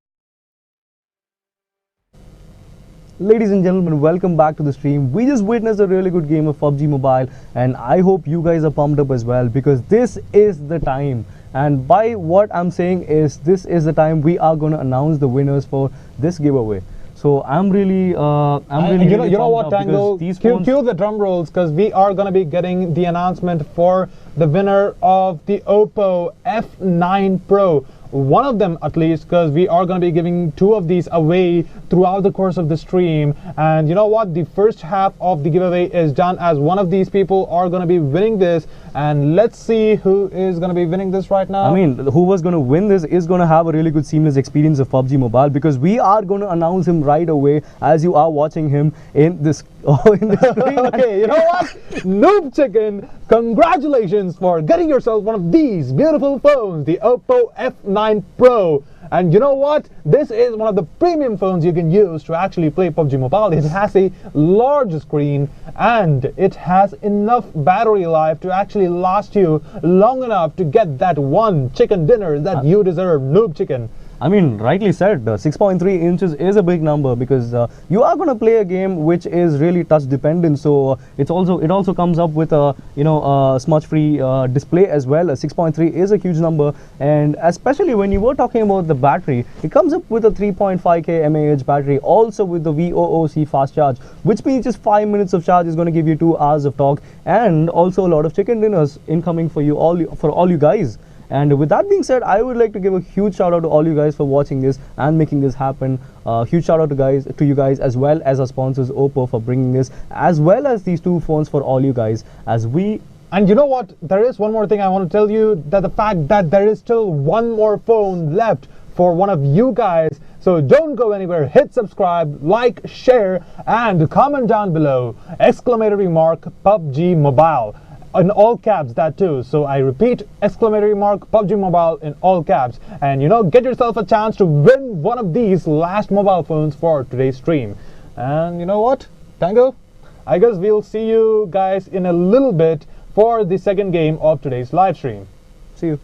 A: Ladies and gentlemen, welcome back to the stream. We just witnessed a really good game of PUBG Mobile, and I hope you guys are pumped up as well, because this is the time. And by what I'm saying is, this is the time we are going to announce the winners for this giveaway. So I'm really,
B: you know what, Tango? Cue the drum rolls, because we are going to be getting the announcement for the winner of the Oppo F9 Pro. One of them at least, because we are going to be giving two of these away throughout the course of the stream. And you know what, the first half of the giveaway is done, as one of these people are going to be winning this. And let's see who is going to be winning this right now.
A: I mean, who was going to win this is going to have a really good seamless experience of PUBG Mobile, because we are going to announce him right away as you are watching him in this in the screen.
B: Okay, you know what, Noob Chicken, congratulations for getting yourself one of these beautiful phones, the Oppo F9 Pro. And you know what, this is one of the premium phones you can use to actually play PUBG Mobile. It has a large screen and it has enough battery life to actually last you long enough to get that one chicken dinner that you deserve, Noob Chicken.
A: I mean, rightly said, 6.3 inches is a big number, because you are going to play a game which is really touch dependent. So it also comes up with a smudge free display as well. 6.3 is a huge number, and especially when you were talking about the battery, it comes up with a 3.5k mAh battery, also with the VOOC fast charge, which means just 5 minutes of charge is going to give you 2 hours of talk, and also a lot of chicken dinners incoming for all you guys. And with that being said, I would like to give a huge shout out to all you guys for watching this and making this happen. Huge shout out to you guys, as well as our sponsors Oppo for bringing this, as well as these two phones for all you guys.
B: And you know what, there is one more thing I want to tell you, that the fact that there is still one more phone left for one of you guys. So don't go anywhere, hit subscribe, like, share, and comment down below, !PUBG Mobile. In all caps, that too. So I repeat, !PUBG Mobile in all caps. And get yourself a chance to win one of these last mobile phones for today's stream. And you know what, Tango? I guess we'll see you guys in a little bit for the second game of today's live stream.
A: See you.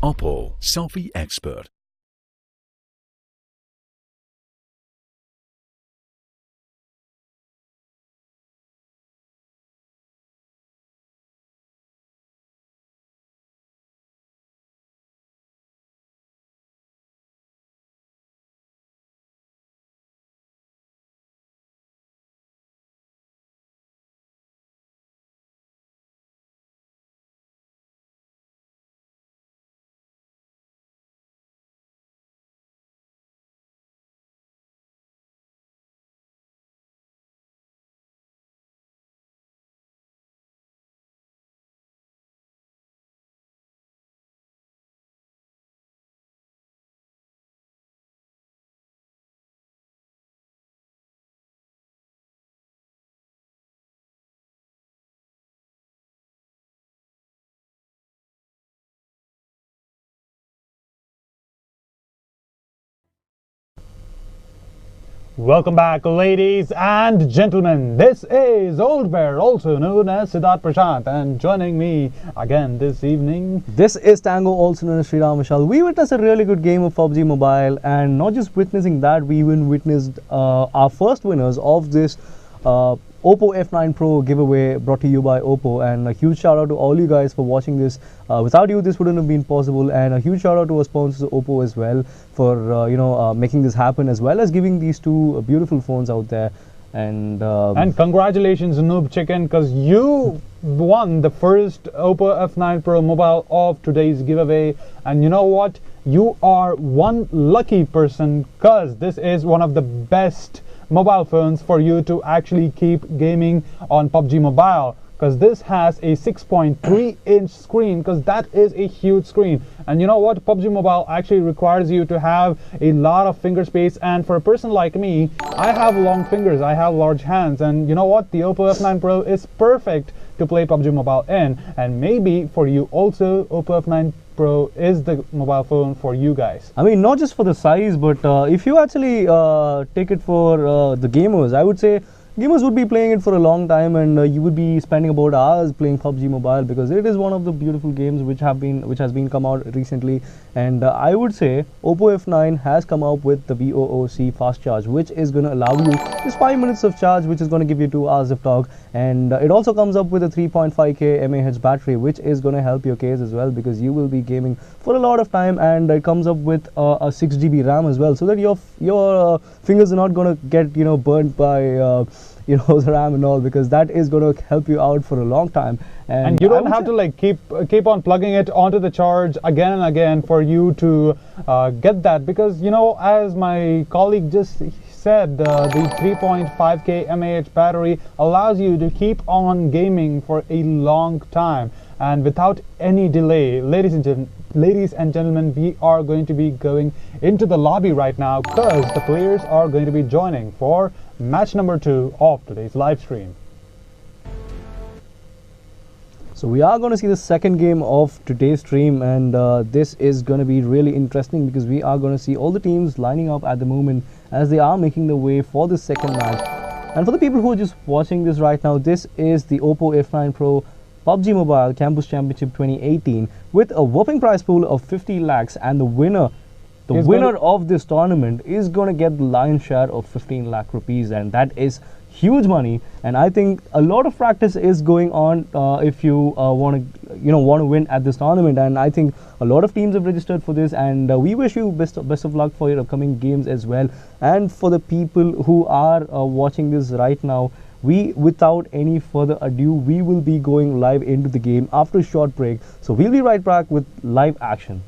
C: Oppo Selfie Expert.
B: Welcome back, ladies and gentlemen. This is Old Bear, also known as Siddharth Prashant, and joining me again this evening.
A: This is Tango, also known as Sriram Vishal. We witnessed a really good game of PUBG Mobile, and not just witnessing that, we even witnessed our first winners of this Oppo F9 Pro giveaway brought to you by Oppo. And a huge shout out to all you guys for watching this. Without you, this wouldn't have been possible. And a huge shout out to our sponsors Oppo as well for making this happen, as well as giving these two beautiful phones out there. And
B: congratulations, Noob Chicken, because you won the first Oppo F9 Pro mobile of today's giveaway. And you know what? You are one lucky person, because this is one of the best mobile phones for you to actually keep gaming on PUBG Mobile, because this has a 6.3-inch screen, because that is a huge screen. And you know what, PUBG Mobile actually requires you to have a lot of finger space, and for a person like me, I have long fingers, I have large hands, and you know what, the Oppo F9 Pro is perfect to play PUBG Mobile in. And maybe for you also, Oppo F9 Pro is the mobile phone for you guys.
A: I mean, not just for the size, but if you actually take it for the gamers, I would say gamers would be playing it for a long time, and you would be spending about hours playing PUBG Mobile, because it is one of the beautiful games which has been come out recently. And I would say Oppo F9 has come out with the VOOC fast charge, which is going to allow you just 5 minutes of charge, which is going to give you 2 hours of talk. And it also comes up with a 3.5k mAh battery, which is going to help your case as well, because you will be gaming for a lot of time. And it comes up with a 6GB RAM as well, so that your fingers are not going to get burnt by the RAM and all, because that is going to help you out for a long time.
B: And you don't have to like keep on plugging it onto the charge again and again for you to get that, because as my colleague just said, the 3.5k mAh battery allows you to keep on gaming for a long time. And without any delay, ladies and gentlemen, we are going to be going into the lobby right now, because the players are going to be joining for match number 2 of today's live stream.
A: So we are going to see the second game of today's stream, and this is going to be really interesting, because we are going to see all the teams lining up at the moment as they are making the way for the second match. And for the people who are just watching this right now, this is the Oppo F9 Pro PUBG Mobile Campus Championship 2018 with a whopping prize pool of 50 lakhs, and the winner of this tournament is going to get the lion's share of 15 lakh rupees, and that is huge money. And I think a lot of practice is going on if you want to win at this tournament. And I think a lot of teams have registered for this, and we wish you best of luck for your upcoming games as well. And for the people who are watching this right now, without any further ado, we will be going live into the game after a short break. So we'll be right back with live action.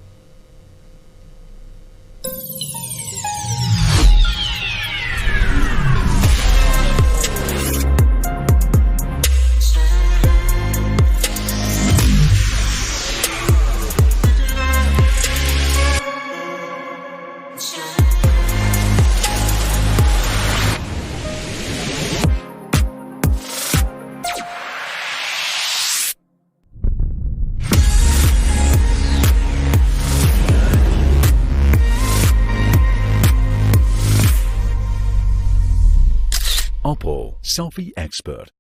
C: Selfie expert.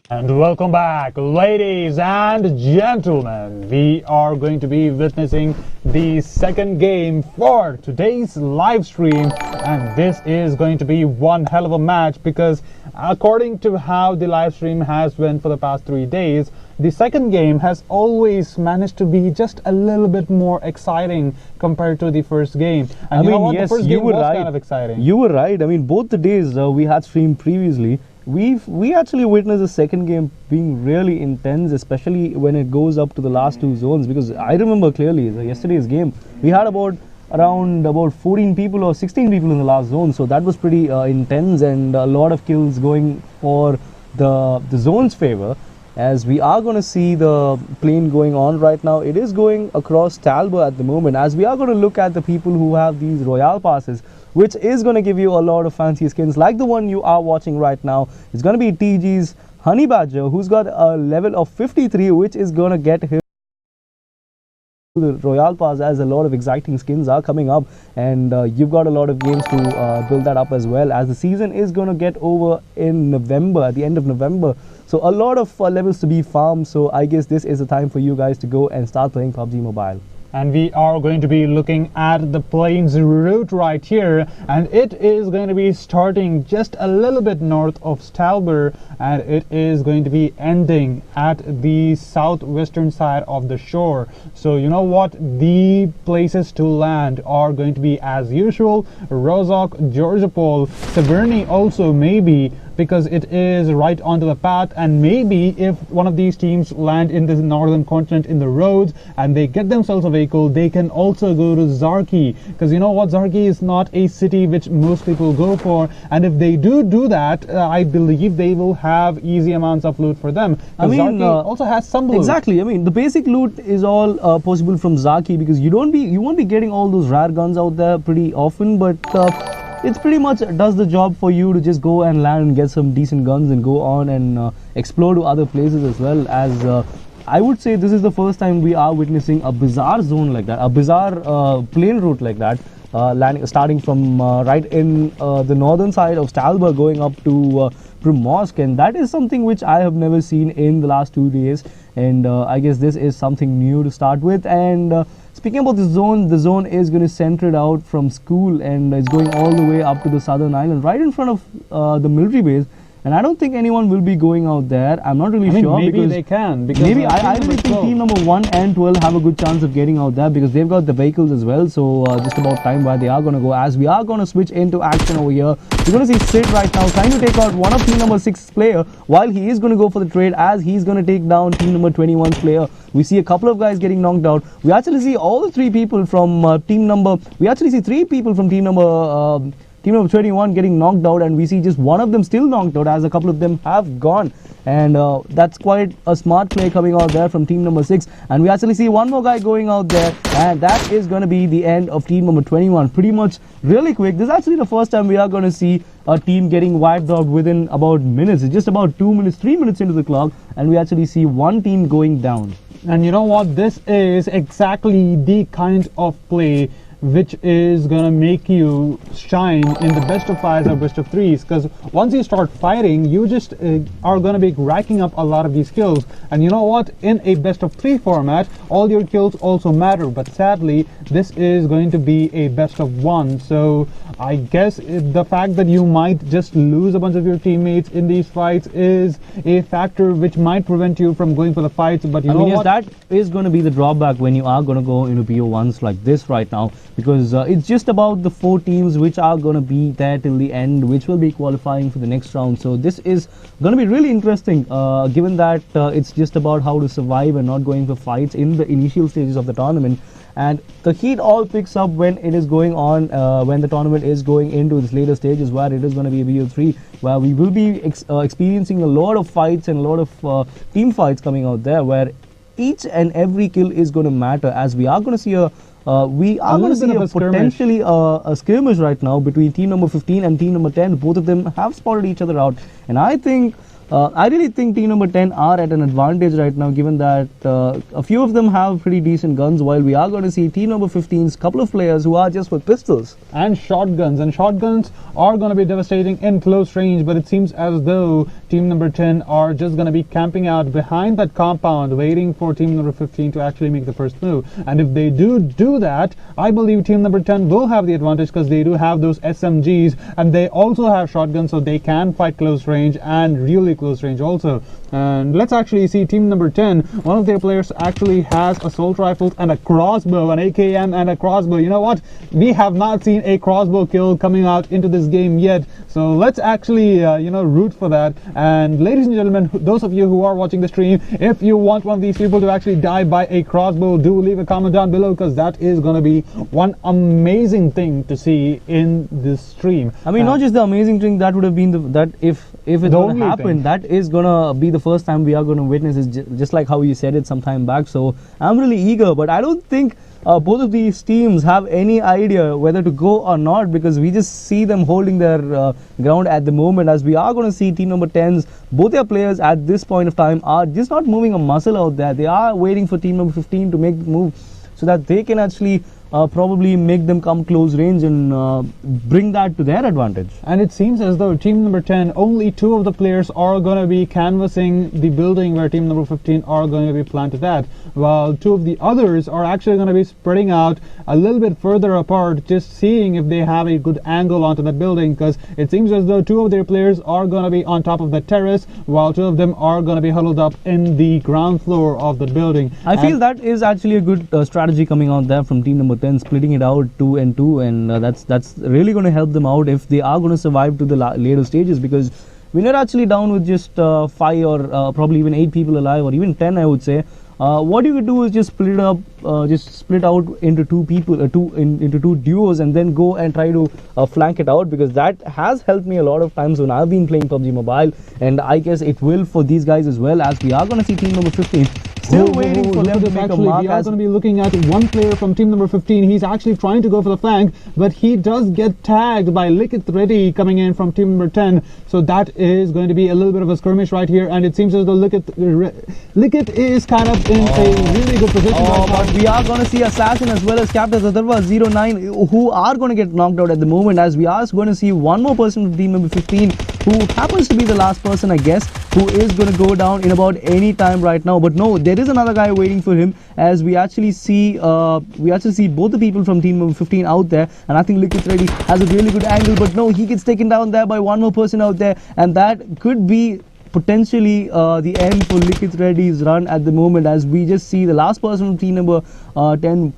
B: And welcome back, ladies and gentlemen. We are going to be witnessing the second game for today's live stream, and this is going to be one hell of a match because according to how the live stream has went for the past 3 days, the second game has always managed to be just a little bit more exciting compared to the first game. And
A: yes,
B: the first
A: you
B: game
A: were
B: was
A: right.
B: kind of exciting.
A: You were right. I mean, both the days we had streamed previously, we actually witnessed the second game being really intense, especially when it goes up to the last two zones. Because I remember clearly yesterday's game, we had around 14 people or 16 people in the last zone, so that was pretty intense, and a lot of kills going for the zone's favor. As we are going to see the plane going on right now, it is going across Talbot at the moment, as we are going to look at the people who have these Royale passes, which is going to give you a lot of fancy skins like the one you are watching right now. It's going to be TG's Honey Badger, who's got a level of 53, which is going to get him the Royale Pass, as a lot of exciting skins are coming up, and you've got a lot of games to build that up as well, as the season is going to get over in November, at the end of November. So a lot of levels to be farmed, so I guess this is the time for you guys to go and start playing PUBG Mobile.
B: And we are going to be looking at the plane's route right here, and it is going to be starting just a little bit north of Stalber, and it is going to be ending at the southwestern side of the shore. So you know what, the places to land are going to be as usual: Rozhok, Georgopol, Severny also maybe, because it is right onto the path. And maybe if one of these teams land in the northern continent in the roads and they get themselves a vehicle, they can also go to Zarki, because you know what, Zarki is not a city which most people go for, and if they do that, I believe they will have easy amounts of loot for them.
A: I mean,
B: Zarki also has some loot.
A: Exactly. I mean, the basic loot is all possible from Zarki, because you won't be getting all those rare guns out there pretty often, but it's pretty much does the job for you to just go and land and get some decent guns and go on and explore to other places as well. As I would say, this is the first time we are witnessing a bizarre zone like that, a bizarre plane route like that, starting from right in the northern side of Stalber, going up to Mosque, and that is something which I have never seen in the last 2 days, and I guess this is something new to start with. And speaking about the zone is going to center it out from school, and it's going all the way up to the southern island, right in front of the military base. And I don't think anyone will be going out there. I'm not really sure.
B: Maybe they can. Because
A: maybe I really think team number 1 and 12 have a good chance of getting out there, because they've got the vehicles as well. So just about time where they are going to go, as we are going to switch into action over here. You're going to see Sid right now trying to take out one of team number 6's player, while he is going to go for the trade, as he's going to take down team number 21's player. We see a couple of guys getting knocked out. We actually see all the 3 people from team number... We actually see 3 people from team number 21 getting knocked out, and we see just one of them still knocked out, as a couple of them have gone. And that's quite a smart play coming out there from team number 6. And we actually see one more guy going out there, and that is going to be the end of team number 21. Pretty much really quick. This is actually the first time we are going to see a team getting wiped out within about minutes. It's just about 2 minutes, 3 minutes into the clock, and we actually see one team going down.
B: And you know what, this is exactly the kind of play which is gonna make you shine in the best of 5s or best of 3s, because once you start fighting, you just are gonna be racking up a lot of these kills. And you know what, in a best of 3 format, all your kills also matter, but sadly this is going to be a best of 1. So I guess the fact that you might just lose a bunch of your teammates in these fights is a factor which might prevent you from going for the fights. But you know what,
A: that is going to be the drawback when you are going to go into BO1s like this right now, because it's just about the 4 teams which are going to be there till the end, which will be qualifying for the next round. So this is going to be really interesting, given that it's just about how to survive and not going for fights in the initial stages of the tournament. And the heat all picks up when it is going on, when the tournament is going into its later stages, where it is going to be a BO3, where we will be experiencing a lot of fights and a lot of team fights coming out there, where each and every kill is going to matter, as we are going to see a potentially a skirmish right now between team number 15 and team number 10. Both of them have spotted each other out, and I really think team number 10 are at an advantage right now, given that a few of them have pretty decent guns, while we are going to see team number 15's couple of players who are just with pistols
B: and shotguns. And shotguns are going to be devastating in close range, but it seems as though team number 10 are just going to be camping out behind that compound, waiting for team number 15 to actually make the first move. And if they do that, I believe team number 10 will have the advantage, because they do have those SMGs and they also have shotguns, so they can fight close range and really close range also. And let's actually see team number 10. One of their players actually has assault rifles and a crossbow, an AKM and a crossbow. You know what, we have not seen a crossbow kill coming out into this game yet, so let's actually root for that. And ladies and gentlemen, those of you who are watching the stream, if you want one of these people to actually die by a crossbow, do leave a comment down below, because that is going to be one amazing thing to see in this stream.
A: I mean, not just the amazing thing, that would have been if it's going to happen, that is going to be the first time we are going to witness it, just like how you said it some time back. So I'm really eager, but I don't think both of these teams have any idea whether to go or not, because we just see them holding their ground at the moment, as we are going to see team number 10's, both their players at this point of time are just not moving a muscle out there. They are waiting for team number 15 to make the move, so that they can actually probably make them come close range and bring that to their advantage.
B: And it seems as though team number 10, only 2 of the players are going to be canvassing the building where team number 15 are going to be planted at, while 2 of the others are actually going to be spreading out a little bit further apart, just seeing if they have a good angle onto that building, because it seems as though 2 of their players are going to be on top of the terrace, while 2 of them are going to be huddled up in the ground floor of the building.
A: I feel that is actually a good strategy coming out there from team number 10, splitting it out 2 and 2, and that's really going to help them out if they are going to survive to the later stages, because we're not actually down with just 5 or probably even 8 people alive, or even 10, I would say. What you could do is just split it up, just split out into 2 people, into 2 duos, and then go and try to flank it out, because that has helped me a lot of times when I've been playing PUBG Mobile, and I guess it will for these guys as well, as we are going to see team number 15 still waiting for them to make a mark.
B: We are going to be looking at one player from team number 15. He's actually trying to go for the flank, but he does get tagged by Lickit coming in from team number 10. So that is going to be a little bit of a skirmish right here, and it seems as though Lickit is kind of in a really good position right now.
A: But we are going to see Assassin as well as Captain Zadarva 09 who are going to get knocked out at the moment, as we are going to see one more person from team number 15 who happens to be the last person, I guess, who is going to go down in about any time right now. But no, there is another guy waiting for him, as we actually see both the people from team number 15 out there, and I think Lickit has a really good angle, but no, he gets taken down there by one more person out there, and that could be potentially the end for Lickit Reddy's run at the moment, as we just see the last person from team number 10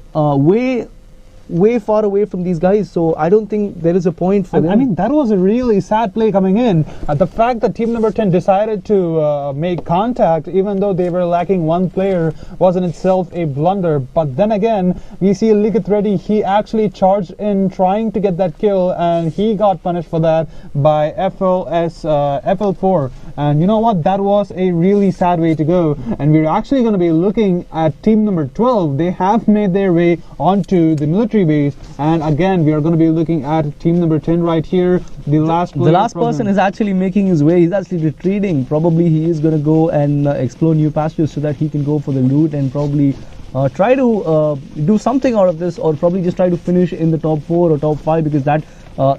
A: way far away from these guys. So I don't think there is a point for them.
B: I mean, that was a really sad play coming in. The fact that team number 10 decided to make contact, even though they were lacking one player, was in itself a blunder. But then again, we see Lickit Reddy, he actually charged in trying to get that kill, and he got punished for that by FL4. And you know what, that was a really sad way to go. And we're actually going to be looking at team number 12. They have made their way onto the military base, and again we are going to be looking at team number 10 right here. The last
A: person is actually making his way. He's actually retreating. Probably he is going to go and explore new pastures so that he can go for the loot and probably try to do something out of this, or probably just try to finish in the top 4 or top 5, because that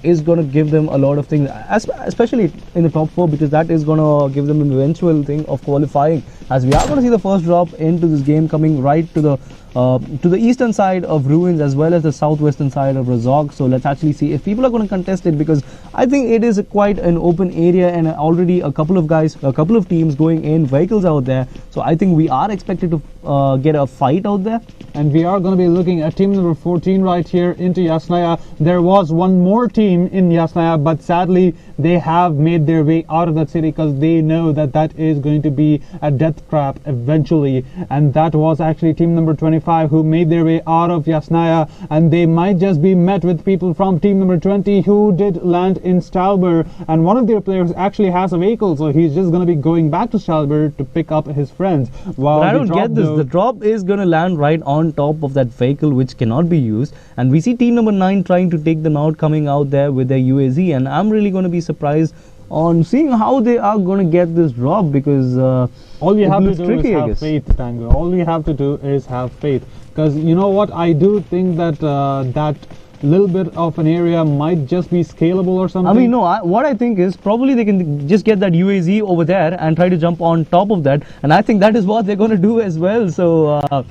A: is going to give them a lot of things, especially in the top 4, because that is going to give them an eventual thing of qualifying, as we are going to see the first drop into this game coming right to the eastern side of Ruins as well as the southwestern side of Razog. So let's actually see if people are going to contest it, because I think it is quite an open area, and already a couple of teams going in, vehicles out there. So I think we are expected to get a fight out there.
B: And we are going to be looking at team number 14 right here into Yasnaya. There was one more team in Yasnaya, but sadly they have made their way out of that city, because they know that that is going to be a death trap eventually. And that was actually team number 25 who made their way out of Yasnaya, and they might just be met with people from team number 20 who did land in Stalber, and one of their players actually has a vehicle, so he's just going to be going back to Stalber to pick up his friends.
A: But I don't get this. The drop is going to land right on top of that vehicle, which cannot be used, and we see team number 9 trying to take them out, coming out there with their UAZ, and I'm really going to be surprised on seeing how they are going to get this drop, because
B: all you have to do is have faith, Tango. All you have to do is have faith, because you know what, I do think that that little bit of an area might just be scalable or something.
A: I mean, no, what I think is probably they can just get that UAZ over there and try to jump on top of that, and I think that is what they're going to do as well. So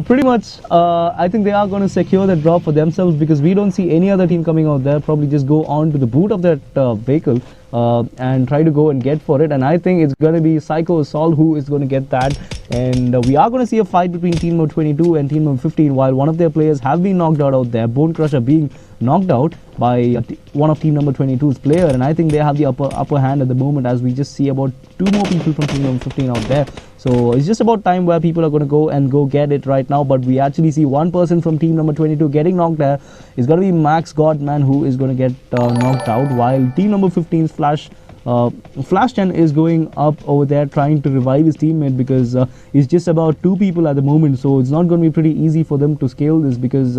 A: pretty much I think they are going to secure that drop for themselves, because we don't see any other team coming out there. Probably just go on to the boot of that vehicle and try to go and get for it, and I think it's going to be Psycho Assault who is going to get that. And we are going to see a fight between team number 22 and team number 15, while one of their players have been knocked out there, Bone Crusher being knocked out by one of team number 22's player, and I think they have the upper hand at the moment, as we just see about 2 more people from team number 15 out there. So it's just about time where people are going to go get it right now. But we actually see one person from team number 22 getting knocked there. It's going to be Max Godman who is going to get knocked out, while team number 15's Flash10 is going up over there trying to revive his teammate, because it's just about 2 people at the moment. So it's not going to be pretty easy for them to scale this, because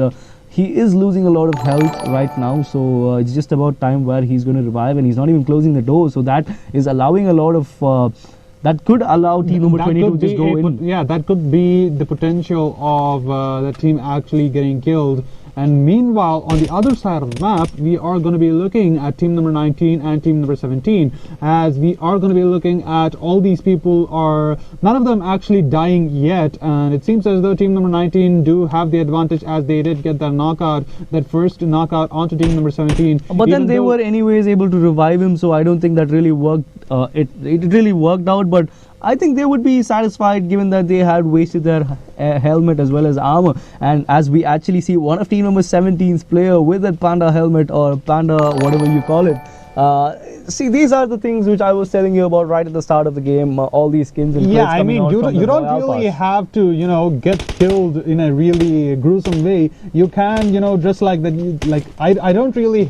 A: he is losing a lot of health right now. So it's just about time where he's going to revive, and he's not even closing the door. So that is allowing a lot of that could allow team number 22 to just go in.
B: Yeah, that could be the potential of the team actually getting killed. And meanwhile, on the other side of the map, we are going to be looking at team number 19 and team number 17, as we are going to be looking at all these people are, none of them actually dying yet, and it seems as though team number 19 do have the advantage, as they did get that knockout, that first knockout onto team number 17.
A: But then they were anyways able to revive him, so I don't think that really worked. It really worked out, but I think they would be satisfied, given that they had wasted their helmet as well as armor. And as we actually see one of team number 17's player with that panda helmet, or panda whatever you call it. See, these are the things which I was telling you about right at the start of the game, all these skins and
B: yeah, I mean, you don't really have to, you know, get killed in a really gruesome way. You can, you know, just like that, like I don't really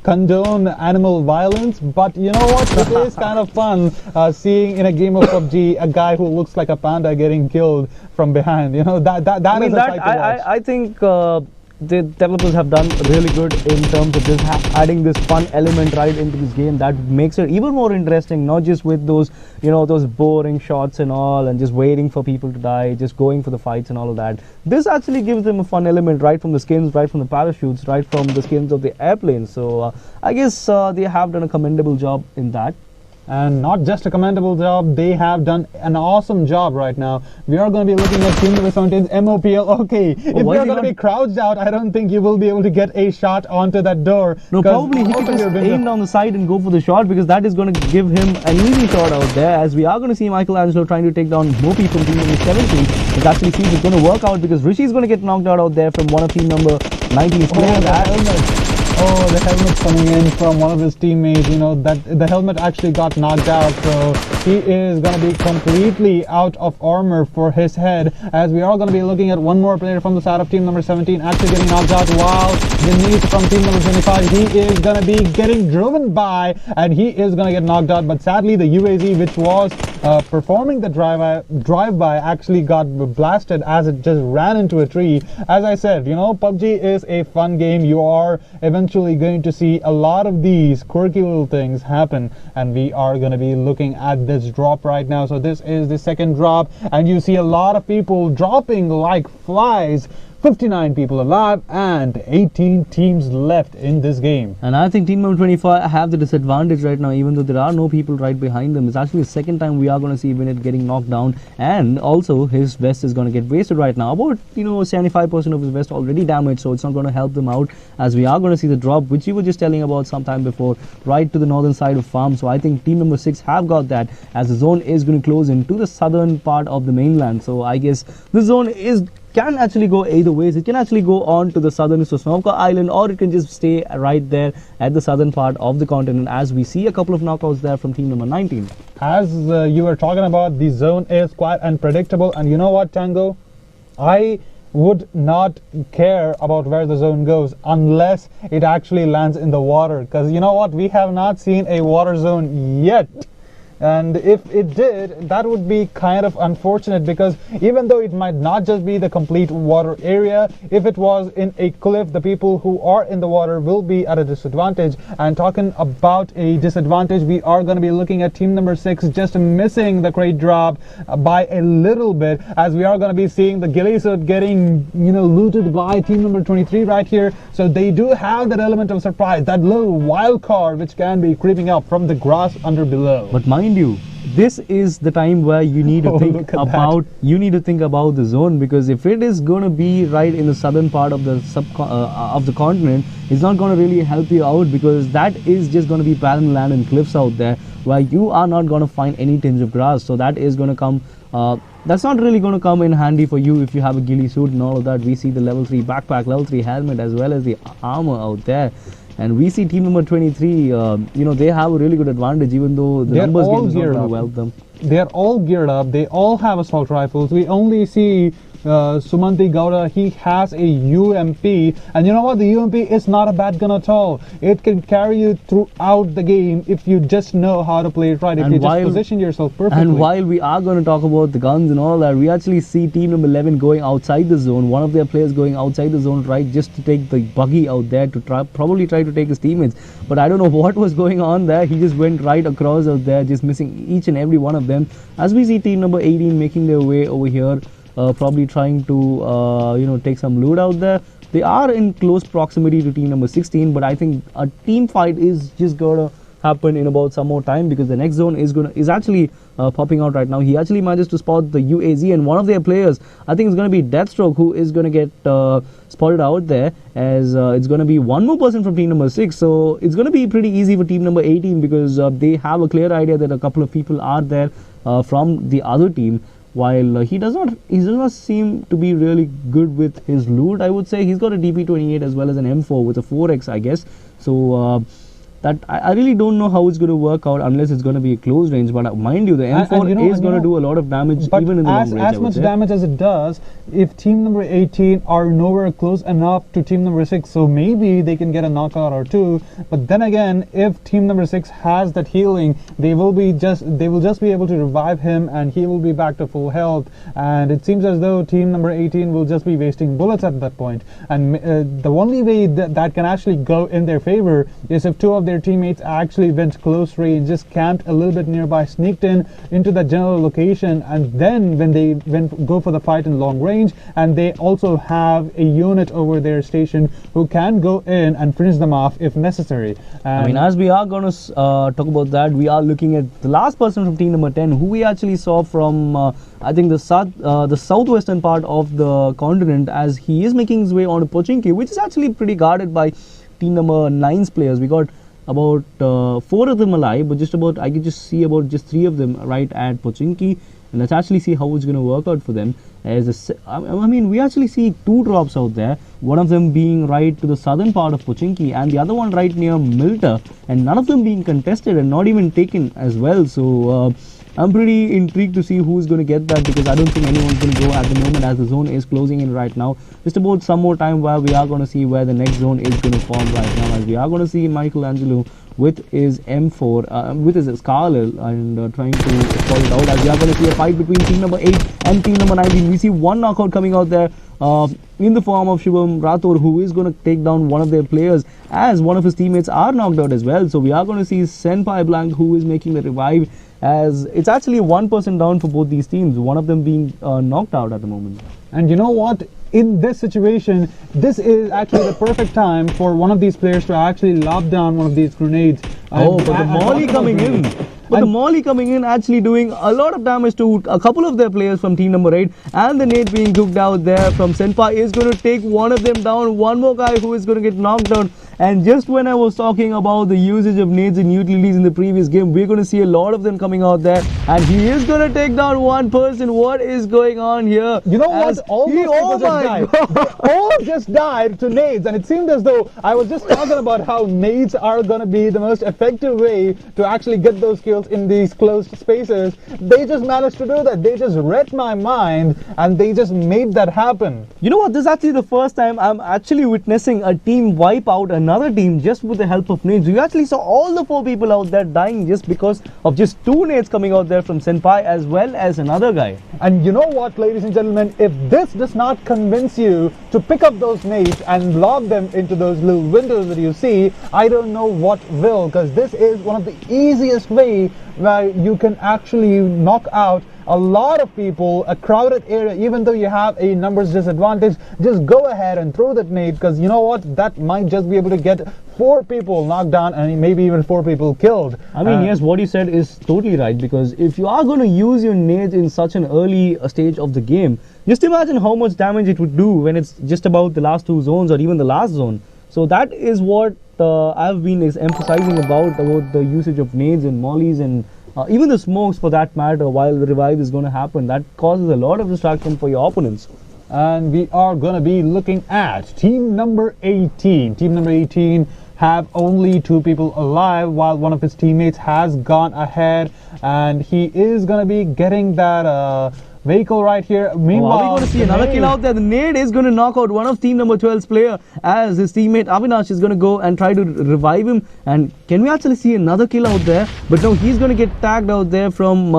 B: condone animal violence, but you know what, it is kind of fun seeing in a game of PUBG a guy who looks like a panda getting killed from behind. You know, that I mean, is a sight to watch.
A: I think the developers have done really good in terms of just adding this fun element right into this game that makes it even more interesting, not just with those, you know, those boring shots and all, and just waiting for people to die, just going for the fights and all of that. This actually gives them a fun element right from the skins, right from the parachutes, right from the skins of the airplanes. So I guess they have done a commendable job in that.
B: And not just a commendable job, they have done an awesome job right now. We are going to be looking at team number 17's MOPL. Okay, if you're going to be crouched out, I don't think you will be able to get a shot onto that door.
A: No, probably he could just aim down the side and go for the shot, because that is going to give him an easy shot out there, as we are going to see Michelangelo trying to take down Mopi from team number 17. It actually seems it's going to work out, because Rishi is going to get knocked out there from one of team number 19's players.
B: Oh, the helmet's coming in from one of his teammates. You know, that the helmet actually got knocked out, so he is going to be completely out of armor for his head, as we are going to be looking at one more player from the side of team number 17 actually getting knocked out, while Denise from team number 25, he is going to be getting driven by, and he is going to get knocked out. But sadly, the UAZ, which was performing the drive-by, actually got blasted as it just ran into a tree. As I said, you know, PUBG is a fun game. You are eventually eventually going to see a lot of these quirky little things happen, and we are going to be looking at this drop right now. So this is the second drop, and you see a lot of people dropping like flies. 59 people alive and 18 teams left in this game.
A: And I think team number 25 have the disadvantage right now, even though there are no people right behind them. It's actually the second time we are going to see Vinit getting knocked down, and also his vest is going to get wasted right now. About 75% of his vest already damaged, so it's not going to help them out, as we are going to see the drop, which you were just telling about some time before, right to the northern side of farm. So I think team number 6 have got that, as the zone is going to close into the southern part of the mainland. So I guess the zone can actually go either ways. It can actually go on to the southern Sosnovka Island, or it can just stay right there at the southern part of the continent, as we see a couple of knockouts there from team number 19.
B: As you were talking about, the zone is quite unpredictable, and you know what, Tango? I would not care about where the zone goes unless it actually lands in the water, because you know what, we have not seen a water zone yet. And if it did, that would be kind of unfortunate, because even though it might not just be the complete water area, if it was in a cliff, the people who are in the water will be at a disadvantage. And talking about a disadvantage, we are going to be looking at team number 6 just missing the crate drop by a little bit, as we are going to be seeing the ghillie suit getting looted by team number 23 right here. So they do have that element of surprise, that little wild card which can be creeping up from the grass under below.
A: But mind you, this is the time where you need to think about the zone, because if it is going to be right in the southern part of the continent, it's not going to really help you out, because that is just going to be barren land and cliffs out there where you are not going to find any tinge of grass. So that is going to come that's not really going to come in handy for you if you have a ghillie suit and all of that. We see the level 3 backpack, level 3 helmet, as well as the armor out there. And we see team number 23, they have a really good advantage, even though the numbers game is not going to help them.
B: They're all geared up. They all have assault rifles. We only see Sumanti Gowda, he has a UMP, and you know what, the UMP is not a bad gun at all. It can carry you throughout the game if you just know how to play it right, if you just position yourself perfectly.
A: And while we are going to talk about the guns and all that, we actually see team number 11 going outside the zone, one of their players going outside the zone, right, just to take the buggy out there to probably try to take his teammates. But I don't know what was going on there. He just went right across out there, just missing each and every one of them. As we see team number 18 making their way over here, probably trying to take some loot out there. They are in close proximity to team number 16, but I think a team fight is just gonna happen in about some more time, because the next zone is actually popping out right now. He actually manages to spot the UAZ, and one of their players, I think it's going to be Deathstroke, who is going to get spotted out there, as it's going to be one more person from team number 6. So it's going to be pretty easy for team number 18, because they have a clear idea that a couple of people are there from the other team. While he does not seem to be really good with his loot, I would say. He's got a DP28 as well as an M4 with a 4x, I guess. So that I really don't know how it's going to work out unless it's going to be a close range. But mind you, the M4 is going to do a lot of damage even in the long range.
B: As much damage as it does, if team number 18 are nowhere close enough to team number 6, so maybe they can get a knockout or two. But then again, if team number 6 has that healing, they will just be able to revive him, and he will be back to full health. And it seems as though team number 18 will just be wasting bullets at that point. And the only way that can actually go in their favor is if two of their teammates actually went close range, just camped a little bit nearby, sneaked into the general location, and then when they go for the fight in long range, and they also have a unit over their station who can go in and finish them off if necessary.
A: I mean, as we are going to talk about that, we are looking at the last person from team number 10, who we actually saw from I think the southwestern part of the continent, as he is making his way on to Pochinki, which is actually pretty guarded by team number 9's players. We got about 4 of them alive, but I could just see about just 3 of them right at Pochinki, and let's actually see how it's going to work out for them. I mean, we actually see 2 drops out there, one of them being right to the southern part of Pochinki, and the other one right near Milta, and none of them being contested and not even taken as well. So I'm pretty intrigued to see who's going to get that, because I don't think anyone's going to go at the moment, as the zone is closing in right now. Just about some more time where we are going to see where the next zone is going to form right now, as we are going to see Michelangelo with his M4, with his Scarlet, and trying to call it out, as we are going to see a fight between team number 8 and team number 19. We see one knockout coming out there in the form of Shubham, who is going to take down one of their players, as one of his teammates are knocked out as well. So we are going to see Senpai Blank, who is making the revive, as it's actually one person down for both these teams, one of them being knocked out at the moment.
B: And you know what? In this situation, this is actually the perfect time for one of these players to actually lob down one of these grenades.
A: Oh, but the molly coming in. But the molly coming in actually doing a lot of damage to a couple of their players from team number 8, and the nade being cooked out there from Senpai is going to take one of them down. One more guy who is going to get knocked down. And just when I was talking about the usage of nades and utilities in the previous game, we're going to see a lot of them coming out there, and he is going to take down one person. What is going on here?
B: You know what? All those people just died. They all just died to nades, and it seemed as though I was just talking about how nades are going to be the most effective way to actually get those kills in these closed spaces. They just managed to do that. They just read my mind, and they just made that happen.
A: You know what? This is actually the first time I'm actually witnessing a team wipe out another team just with the help of nades. We actually saw all the 4 people out there dying just because of just 2 nades coming out there from Senpai as well as another guy.
B: And you know what, ladies and gentlemen, if this does not convince you to pick up those nades and lob them into those little windows that you see, I don't know what will, because this is one of the easiest way where you can actually knock out a lot of people, a crowded area. Even though you have a numbers disadvantage, just go ahead and throw that nade, because you know what, that might just be able to get 4 people knocked down and maybe even 4 people killed.
A: I mean, yes, what you said is totally right, because if you are going to use your nades in such an early stage of the game, just imagine how much damage it would do when it's just about the last 2 zones or even the last zone. So that is what I've been emphasizing about the usage of nades and mollies and even the smokes for that matter while the revive is going to happen. That causes a lot of distraction for your opponents.
B: And we are going to be looking at team number 18. Team number 18 have only 2 people alive, while one of his teammates has gone ahead, and he is going to be getting that vehicle right here. Meanwhile,
A: are we going to see another kill out there? The nade is going to knock out one of team number 12's player, as his teammate Avinash is going to go and try to revive him. And can we actually see another kill out there? But no, he's going to get tagged out there from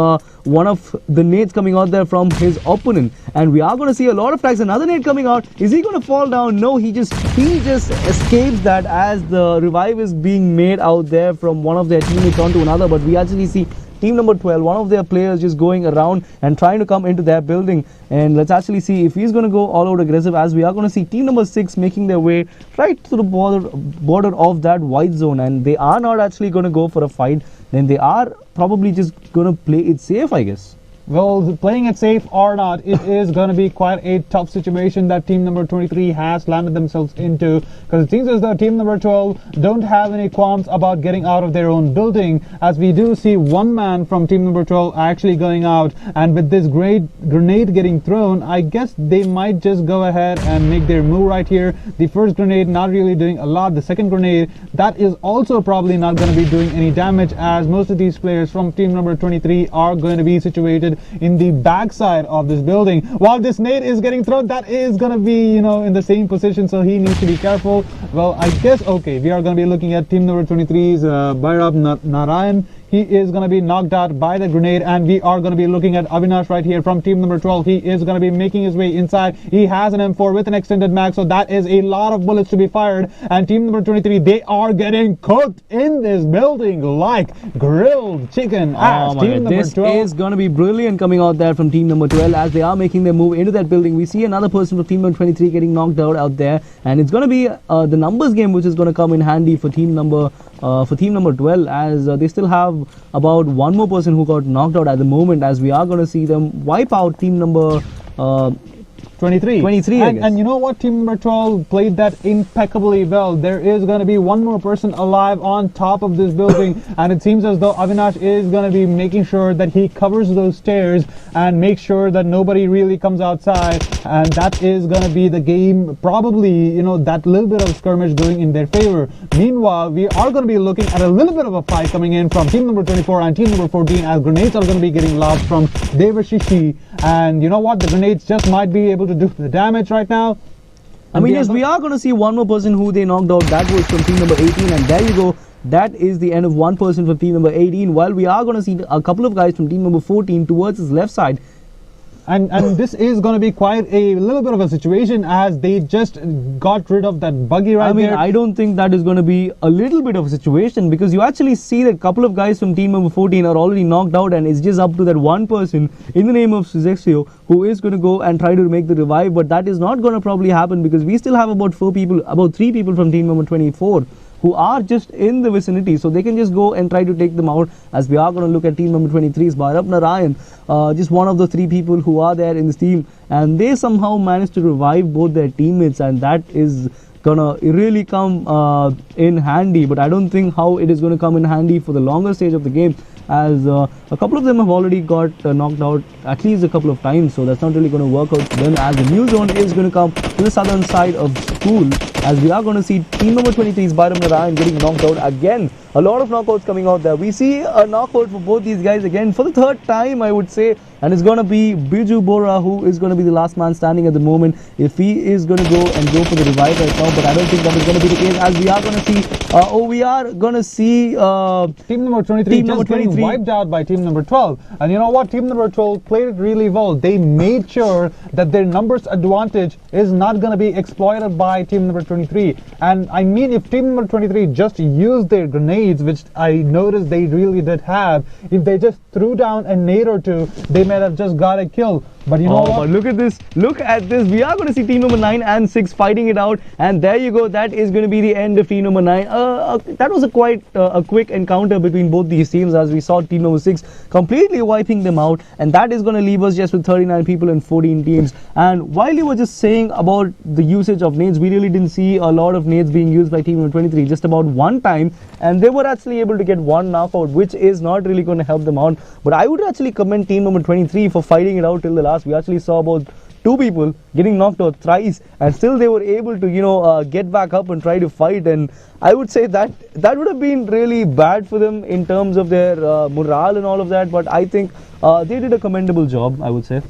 A: one of the nades coming out there from his opponent. And we are going to see a lot of tags. Another nade coming out. Is he going to fall down? No, he just escapes that as the revive is being made out there from one of their teammates onto another. But we actually see team number 12, one of their players just going around and trying to come into their building. And let's actually see if he's going to go all out aggressive, as we are going to see team number 6 making their way right to the border of that white zone. And they are not actually going to go for a fight. Then they are probably just going to play it safe, I guess.
B: Well, playing it safe or not, it is going to be quite a tough situation that team number 23 has landed themselves into, because it seems as though team number 12 don't have any qualms about getting out of their own building, as we do see one man from team number 12 actually going out, and with this great grenade getting thrown, I guess they might just go ahead and make their move right here. The first grenade not really doing a lot. The second grenade, that is also probably not going to be doing any damage, as most of these players from team number 23 are going to be situated in the backside of this building. While this nade is getting thrown, that is going to be, you know, in the same position, so he needs to be careful. Well, I guess, okay, we are going to be looking at team number 23's Bhairav Narayan. He is going to be knocked out by the grenade, and we are going to be looking at Avinash right here from team number 12. He is going to be making his way inside. He has an M4 with an extended mag, so that is a lot of bullets to be fired. And team number 23, they are getting cooked in this building like grilled chicken.
A: Oh my God, this is going to be brilliant coming out there from team number 12 as they are making their move into that building. We see another person from team number 23 getting knocked out there, and it's going to be the numbers game which is going to come in handy for team number 12, as they still have about one more person who got knocked out at the moment, as we are going to see them wipe out team number
B: 23. And you know what? Team number 12 played that impeccably well. There is going to be one more person alive on top of this building, and it seems as though Avinash is going to be making sure that he covers those stairs and make sure that nobody really comes outside, and that is going to be the game, probably, you know, that little bit of skirmish going in their favor. Meanwhile, we are going to be looking at a little bit of a fight coming in from team number 24 and team number 14, as grenades are going to be getting lobbed from Devashishi, and you know what? The grenades just might be able to do the damage right now.
A: I mean, yes, we are going to see one more person who they knocked out. That was from team number 18, and there you go. That is the end of one person from team number 18. While we are going to see a couple of guys from team number 14 towards his left side.
B: And this is going to be quite a little bit of a situation, as they just got rid of that buggy right there.
A: I don't think that is going to be a little bit of a situation, because you actually see that a couple of guys from team number 14 are already knocked out, and it's just up to that one person in the name of Suzexio who is going to go and try to make the revive. But that is not going to probably happen, because we still have about 3 people from team number 24 who are just in the vicinity, so they can just go and try to take them out. As we are going to look at team number 23's Bhairav Narayan, just one of the 3 people who are there in this team, and they somehow managed to revive both their teammates, and that is gonna really come in handy. But I don't think how it is going to come in handy for the longer stage of the game, as a couple of them have already got knocked out at least a couple of times, so that's not really going to work out for them, as the new zone is going to come to the southern side of school, as we are going to see team number 23's Bhairav Narayan getting knocked out again. A lot of knockouts coming out there. We see a knockout for both these guys again for the 3rd time, I would say, and it's going to be Biju Bora who is going to be the last man standing at the moment, if he is going to go for the revive right now. But I don't think that is going to be the case, as we are going to see
B: team number 23 just getting wiped out by team number 12. And you know what, team number 12 played it really well. They made sure that their numbers advantage is not going to be exploited by team number 23. And I mean, if team number 23 just used their grenades, which I noticed they really did have, if they just threw down a nade or 2, they might have just got a kill. But you know what?
A: But look at this. Look at this. We are going to see team number 9 and 6 fighting it out. And there you go. That is going to be the end of team number 9. That was quite a quick encounter between both these teams, as we saw team number 6 completely wiping them out. And that is going to leave us just with 39 people and 14 teams. And while you were just saying about the usage of nades, we really didn't see a lot of nades being used by team number 23. Just about one time. And they were actually able to get one knockout, which is not really going to help them out. But I would actually commend team number 23 for fighting it out till the last. We actually saw about 2 people getting knocked out thrice, and still they were able to get back up and try to fight. And I would say that would have been really bad for them in terms of their morale and all of that, but I think they did a commendable job, I would say.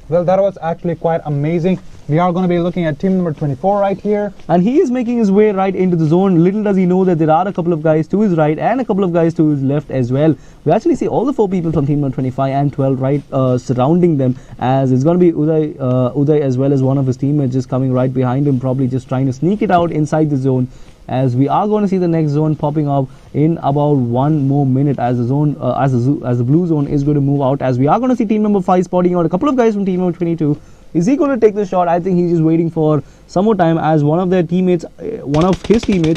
B: Well, that was actually quite amazing. We are going to be looking at team number 24 right here.
A: And he is making his way right into the zone. Little does he know that there are a couple of guys to his right and a couple of guys to his left as well. We actually see all the 4 people from team number 25 and 12 right surrounding them, as it's going to be Uday as well as one of his teammates just coming right behind him, probably just trying to sneak it out inside the zone. As we are going to see the next zone popping up in about 1 more minute, as the zone as the blue zone is going to move out, as we are going to see team number 5 spotting out a couple of guys from team number 22. Is he going to take the shot? I think he's just waiting for some more time, as one of his teammates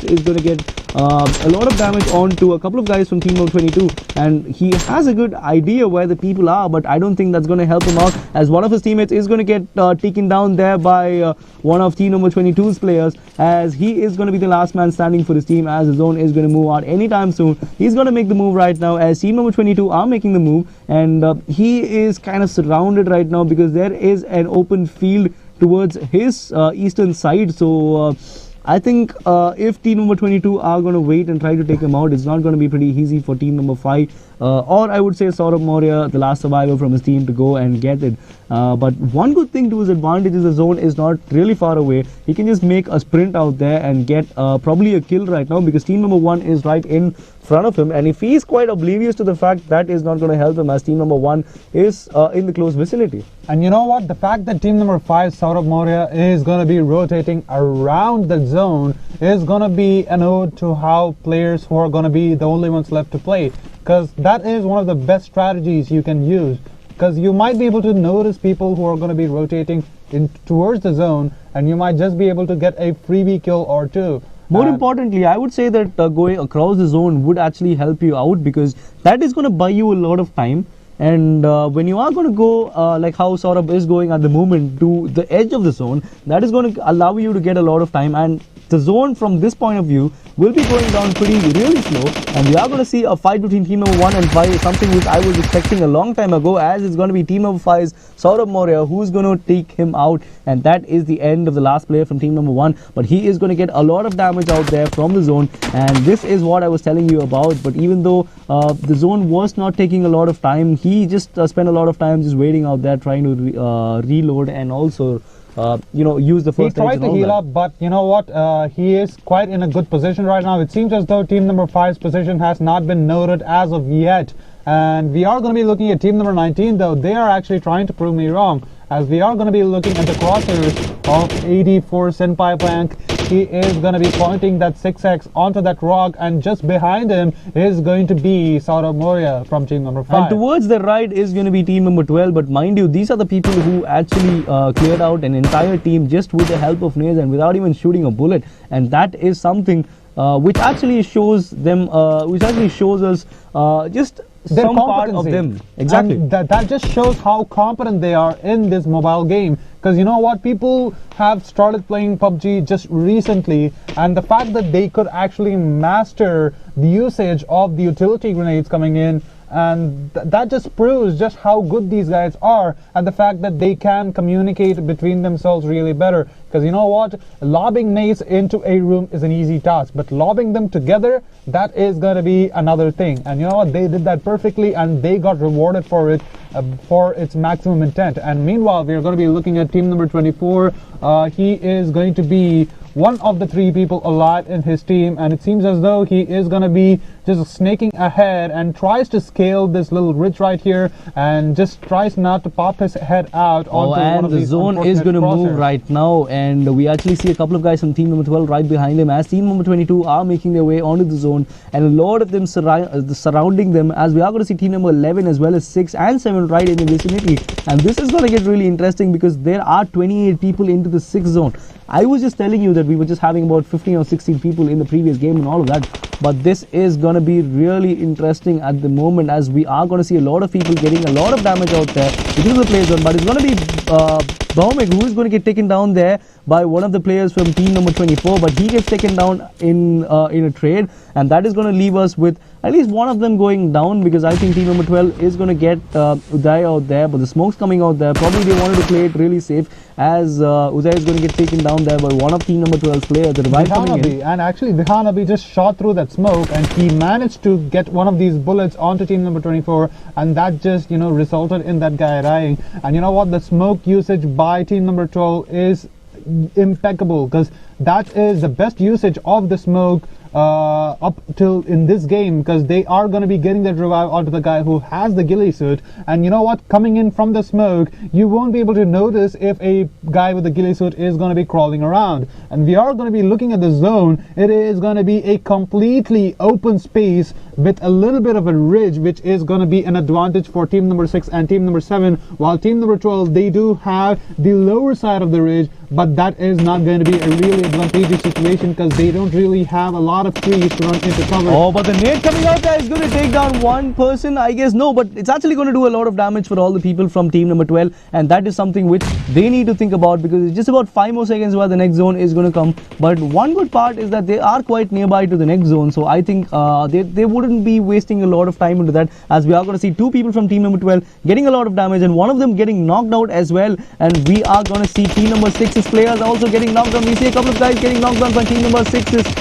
A: is going to get a lot of damage onto a couple of guys from team number 22, and he has a good idea where the people are, but I don't think that's going to help him out, as one of his teammates is going to get taken down there by one of team number 22's players, as he is going to be the last man standing for his team, as the zone is going to move out anytime soon. He's going to make the move right now, as team number 22 are making the move, and he is kind of surrounded right now, because there is an open field towards his eastern side. So I think if team number 22 are going to wait and try to take him out, it's not going to be pretty easy for team number 5 or I would say Saurabh Maurya, the last survivor from his team, to go and get it. But one good thing to his advantage is the zone is not really far away. He can just make a sprint out there and get probably a kill right now, because team number 1 is right in front of him, and if he is quite oblivious to the fact, that is not going to help him, as team number 1 is in the close vicinity.
B: And you know what, the fact that team number 5 Saurabh Maurya is going to be rotating around the zone is going to be an ode to how players who are going to be the only ones left to play, because that is one of the best strategies you can use, because you might be able to notice people who are going to be rotating in towards the zone, and you might just be able to get a freebie kill or 2.
A: More importantly, I would say that going across the zone would actually help you out, because that is going to buy you a lot of time. And when you are going to go like how Saurabh is going at the moment to the edge of the zone, that is going to allow you to get a lot of time, and the zone from this point of view will be going down really slow, and we are going to see a fight between team number 1 and 5, something which I was expecting a long time ago, as it's going to be team number 5's Saurabh Maurya who's going to take him out, and that is the end of the last player from team number 1. But he is going to get a lot of damage out there from the zone, and this is what I was telling you about. But even though the zone was not taking a lot of time, he just spent a lot of time just waiting out there trying to reload and also use the first.
B: He tried to heal up, but you know what? He is quite in a good position right now. It seems as though team number 5's position has not been noted as of yet. And we are going to be looking at team number 19, though they are actually trying to prove me wrong, as we are going to be looking at the crosshairs of 84 Senpai Plank. He is going to be pointing that 6x onto that rock, and just behind him is going to be Saurabh Moria from team number 5.
A: And towards the right is going to be team number 12, but mind you, these are the people who actually cleared out an entire team just with the help of nades and without even shooting a bullet, and that is something which actually shows them, which actually shows us just
B: their
A: some part of them. Exactly.
B: And that just shows how competent they are in this mobile game. Because you know what, people have started playing PUBG just recently, and the fact that they could actually master the usage of the utility grenades coming in, and that just proves just how good these guys are, and the fact that they can communicate between themselves really better. Because you know what, lobbing nades into a room is an easy task, but lobbing them together, that is going to be another thing. And you know what, they did that perfectly, and they got rewarded for it, for its maximum intent. And meanwhile, we are going to be looking at team number 24. He is going to be one of the 3 people alive in his team, and it seems as though he is going to be just snaking ahead and tries to scale this little ridge right here, and just tries not to pop his head out onto one of these.
A: And the zone is going to move right now, and we actually see a couple of guys from team number 12 right behind him, as team number 22 are making their way onto the zone, and a lot of them surrounding them, as we are going to see team number 11 as well as 6 and 7 right in the vicinity. And this is going to get really interesting, because there are 28 people into the 6th zone. I was just telling you that we were just having about 15 or 16 people in the previous game and all of that, but this is going to be really interesting at the moment, as we are going to see a lot of people getting a lot of damage out there. It is the play zone, but it's going to be Baumek who is going to get taken down there by one of the players from team number 24, but he gets taken down in a trade, and that is going to leave us with at least one of them going down, because I think team number 12 is going to get Uday out there, but the smoke's coming out there. Probably they wanted to play it really safe, as Uday is going to get taken down there by one of team number 12's players. The revive coming in.
B: And actually Vihanabi just shot through that smoke, and he managed to get one of these bullets onto team number 24, and that just, you know, resulted in that guy dying. And you know what, the smoke usage by team number 12 is impeccable, because that is the best usage of the smoke up till in this game, because they are going to be getting that revive onto the guy who has the ghillie suit. And you know what, coming in from the smoke, you won't be able to notice if a guy with the ghillie suit is going to be crawling around. And we are going to be looking at the zone. It is going to be a completely open space with a little bit of a ridge, which is going to be an advantage for team number 6 and team number 7, while team number 12, they do have the lower side of the ridge, but that is not going to be a really advantageous situation, because they don't really have a lot of trees to run into cover.
A: Oh, but the nade coming out there is going to take down one person, I guess. No, but it's actually going to do a lot of damage for all the people from team number 12, and that is something which they need to think about, because it's just about 5 more seconds where the next zone is going to come. But one good part is that they are quite nearby to the next zone, so I think they wouldn't be wasting a lot of time into that, as we are going to see 2 people from team number 12 getting a lot of damage, and one of them getting knocked out as well. And we are going to see team number 6's players also getting knocked down. We see a couple of guys getting knocked down by team number 6's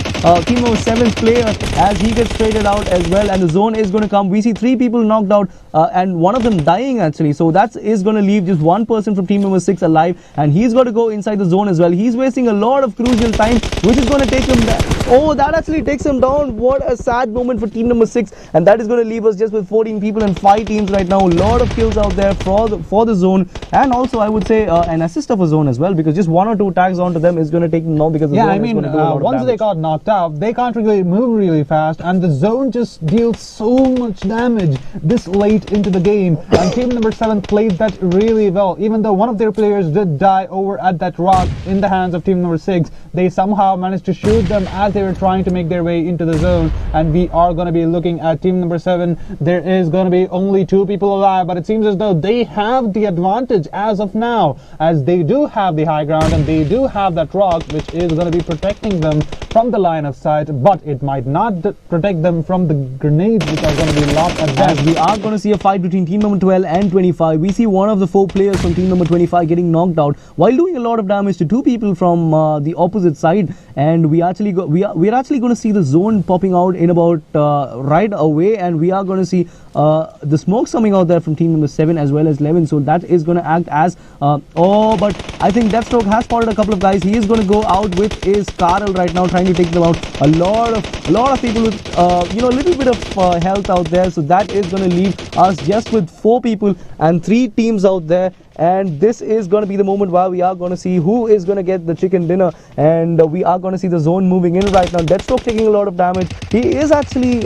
A: team number 7's player, as he gets traded out as well, and the zone is going to come. We see 3 people knocked out and one of them dying actually, so that is going to leave just one person from team number 6 alive, and he's got to go inside the zone as well. He's wasting a lot of crucial time, which is going to take him down. Oh, that actually takes him down. What a sad moment for team number 6, and that is going to leave us just with 14 people and 5 teams right now. A lot of kills out there for the zone, and also I would say an assist of a zone as well, because just 1 or 2 tags onto them is going to take them down, because the zone is going to do a lot of
B: once
A: damage.
B: They got knocked out, they can't really move really fast, and the zone just deals so much damage this late into the game. And team number 7 played that really well. Even though one of their players did die over at that rock in the hands of team number 6, they somehow managed to shoot them as they were trying to make their way into the zone. And we are going to be looking at team number 7. There is going to be only 2 people alive, but it seems as though they have the advantage as of now, as they do have the high ground and they do have that rock, which is going to be protecting them from the line of sight, but it might not protect them from the grenades which are going to be lobbed at them.
A: As we are going to see a fight between team number 12 and 25. We see one of the 4 players from team number 25 getting knocked out while doing a lot of damage to 2 people from the opposite side, and we're actually going to see the zone popping out in about right away, and we are going to see the smokes coming out there from team number 7 as well as 11. So that is going to act as but I think Deathstroke has spotted a couple of guys. He is going to go out with his Carl right now, trying to take them out. A lot of people with a little bit of health out there. So that is going to leave us just with 4 people and 3 teams out there. And this is going to be the moment where we are going to see who is going to get the chicken dinner, and we are going to see the zone moving in right now. Deathstroke taking a lot of damage. He is actually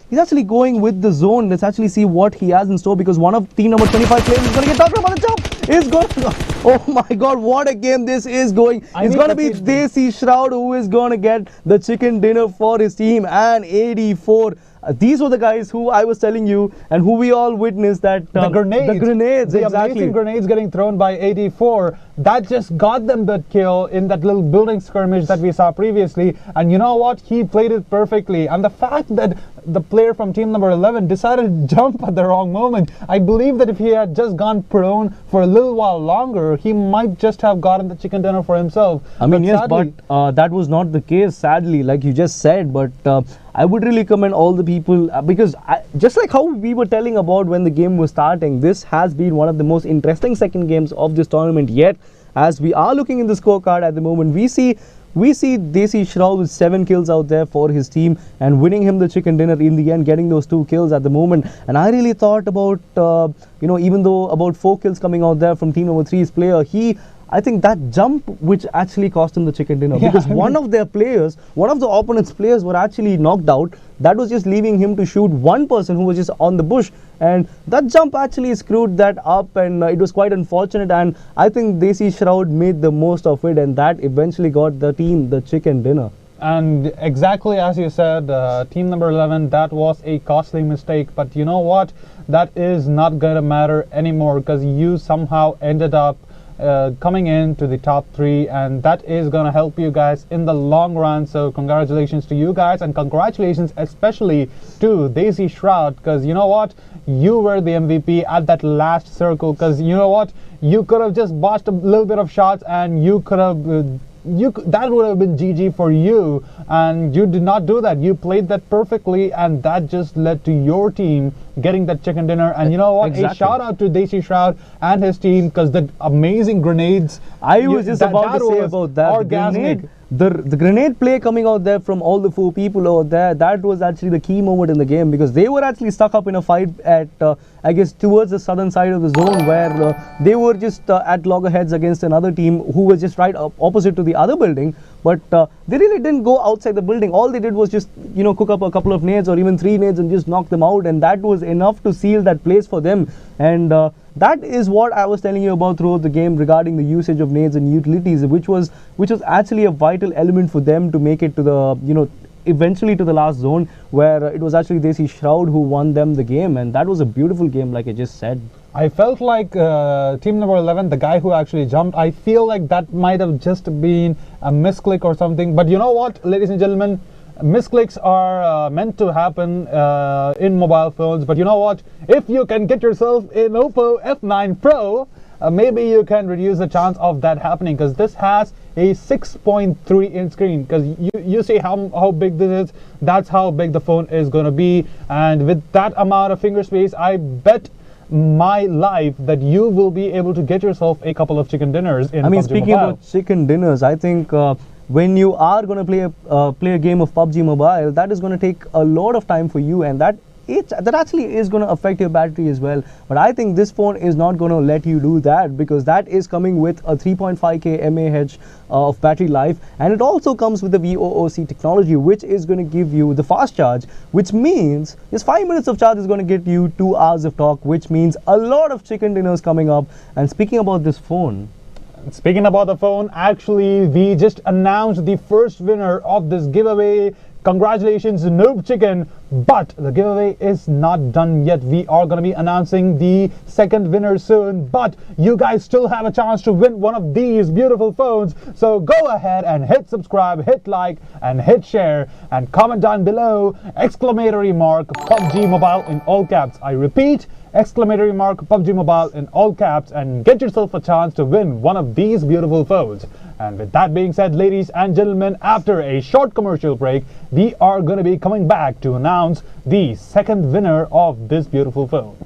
A: he's actually going with the zone. Let's actually see what he has in store, because one of team number 25 players is going to get knocked out on the jump. Is going to, oh my god, what a game this is going. It's going to be Desi Shroud who is going to get the chicken dinner for his team, and 84. These were the guys who I was telling you and who we all witnessed that
B: the grenades,
A: exactly.
B: Amazing grenades getting thrown by 84, that just got them that kill in that little building skirmish that we saw previously. And you know what, he played it perfectly. And the fact that the player from team number 11 decided to jump at the wrong moment, I believe that if he had just gone prone for a little while longer, he might just have gotten the chicken dinner for himself.
A: I mean, yes, sadly, but that was not the case, sadly, like you just said. But I would really commend all the people, because just like how we were telling about when the game was starting, this has been one of the most interesting second games of this tournament yet. As we are looking in the scorecard at the moment, we see Desi Shroud with 7 kills out there for his team and winning him the chicken dinner in the end, getting those 2 kills at the moment. And I really thought about, even though about 4 kills coming out there from team number 3's player, I think that jump which actually cost him the chicken dinner, because one of their players, one of the opponent's players were actually knocked out. That was just leaving him to shoot one person who was just on the bush, and that jump actually screwed that up, and it was quite unfortunate. And I think Desi Shroud made the most of it, and that eventually got the team the chicken dinner.
B: And exactly as you said, team number 11, that was a costly mistake. But you know what? That is not going to matter anymore, because you somehow ended up coming into the top 3, and that is going to help you guys in the long run. So congratulations to you guys, and congratulations especially to Desi Shroud, because you know what, you were the MVP at that last circle. Because you know what, you could have just botched a little bit of shots and you could have that would have been GG for you, and you did not do that. You played that perfectly, and that just led to your team getting that chicken dinner. And you know what, a shout out to Desi Shroud and his team, because the amazing grenades,
A: I was just about to say about that,
B: orgasmic.
A: The grenade play coming out there from all the 4 people over there, that was actually the key moment in the game, because they were actually stuck up in a fight at I guess towards the southern side of the zone, where they were just at loggerheads against another team who was just right opposite to the other building. But they really didn't go outside the building. All they did was just cook up a couple of nades or even 3 nades and just knock them out, and that was enough to seal that place for them. And that is what I was telling you about throughout the game regarding the usage of nades and utilities, which was actually a vital element for them to make it to the eventually to the last zone, where it was actually Desi Shroud who won them the game. And that was a beautiful game, like I just said.
B: I felt like team number 11, the guy who actually jumped, I feel like that might have just been a misclick or something. But you know what, ladies and gentlemen, misclicks are meant to happen in mobile phones. But you know what, if you can get yourself an Oppo F9 Pro, maybe you can reduce the chance of that happening, because this has a 6.3 inch screen. Because you see how big this is, that's how big the phone is going to be. And with that amount of finger space, I bet my life that you will be able to get yourself a couple of chicken dinners in PUBG
A: speaking
B: Mobile.
A: about chicken dinners, I think when you are going to play a game of PUBG Mobile, that is going to take a lot of time for you, and that actually is going to affect your battery as well. But I think this phone is not going to let you do that, because that is coming with a 3.5k mAh of battery life, and it also comes with the VOOC technology, which is going to give you the fast charge, which means just 5 minutes of charge is going to get you 2 hours of talk, which means a lot of chicken dinners coming up. And speaking about this phone, actually we just announced the first winner of this giveaway. Congratulations, Noob Chicken. But the giveaway is not done yet. We are going to be announcing the second winner soon, but you guys still have a chance to win one of these beautiful phones. So go ahead and hit subscribe, hit like, and hit share, and comment down below !PUBG Mobile in all caps. I repeat,
B: exclamatory mark PUBG Mobile in all caps and get yourself a chance to win one of these beautiful phones. And with that being said, ladies and gentlemen, after a short commercial break, we are going to be coming back to announce the second winner of this beautiful phone.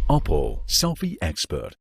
C: Oppo Selfie Expert.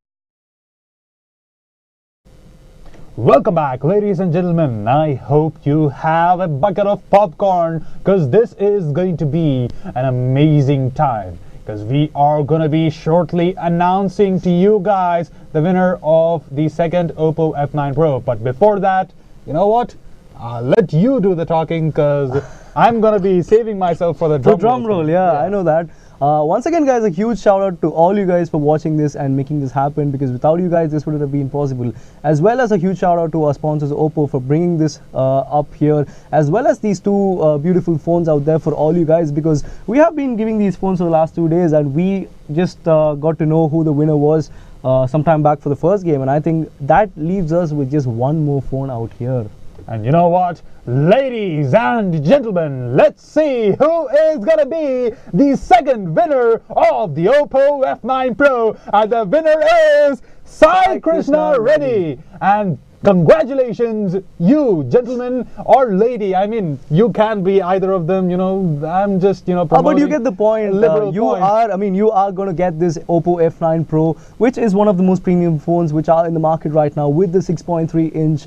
B: Welcome back, ladies and gentlemen. I hope you have a bucket of popcorn, because this is going to be an amazing time, because we are going to be shortly announcing to you guys the winner of the second Oppo F9 Pro. But before that, you know what? I'll let you do the talking, because I'm going to be saving myself for the drum roll.
A: Yeah, I know that. Once again, guys, a huge shout out to all you guys for watching this and making this happen, because without you guys this wouldn't have been possible. As well as a huge shout out to our sponsors Oppo for bringing this up here, as well as these two beautiful phones out there for all you guys, because we have been giving these phones for the last 2 days and we just got to know who the winner was sometime back for the first game, and I think that leaves us with just one more phone out here.
B: And you know what? Ladies and gentlemen, let's see who is going to be the second winner of the Oppo F9 Pro. And the winner is Sai Krishna Reddy. And congratulations, you gentleman or lady. I mean, you can be either of them, you know. I'm just, you know,
A: but you get the point. You are going to get this Oppo F9 Pro, which is one of the most premium phones which are in the market right now, with the 6.3-inch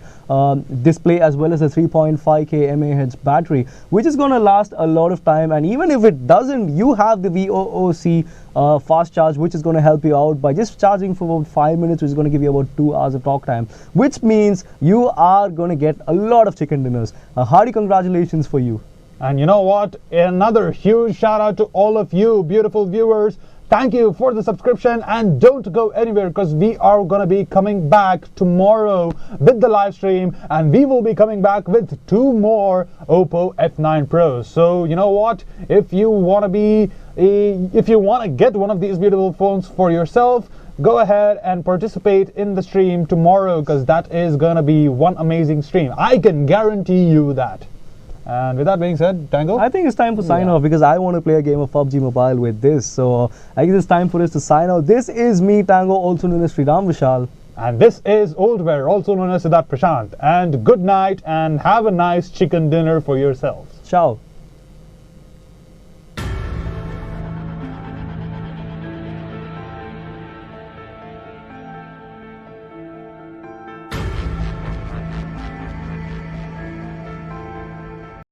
A: display as well as a 3.5K mAh battery, which is going to last a lot of time. And even if it doesn't, you have the VOOC fast charge, which is going to help you out by just charging for about 5 minutes, which is going to give you about 2 hours of talk time, which means you are going to get a lot of chicken dinners. Hearty congratulations for you.
B: And you know what? Another huge shout out to all of you beautiful viewers. Thank you for the subscription, and don't go anywhere, because we are going to be coming back tomorrow with the live stream, and we will be coming back with 2 more Oppo F9 Pros. So you know what? If you want to get one of these beautiful phones for yourself, go ahead and participate in the stream tomorrow, because that is going to be one amazing stream. I can guarantee you that. And with that being said, Tango?
A: I think it's time to sign off, because I want to play a game of PUBG Mobile with this. So I guess it's time for us to sign out. This is me, Tango, also known as Sriram Vishal.
B: And this is Oldware, also known as Siddharth Prashant. And good night, and have a nice chicken dinner for yourselves.
A: Ciao.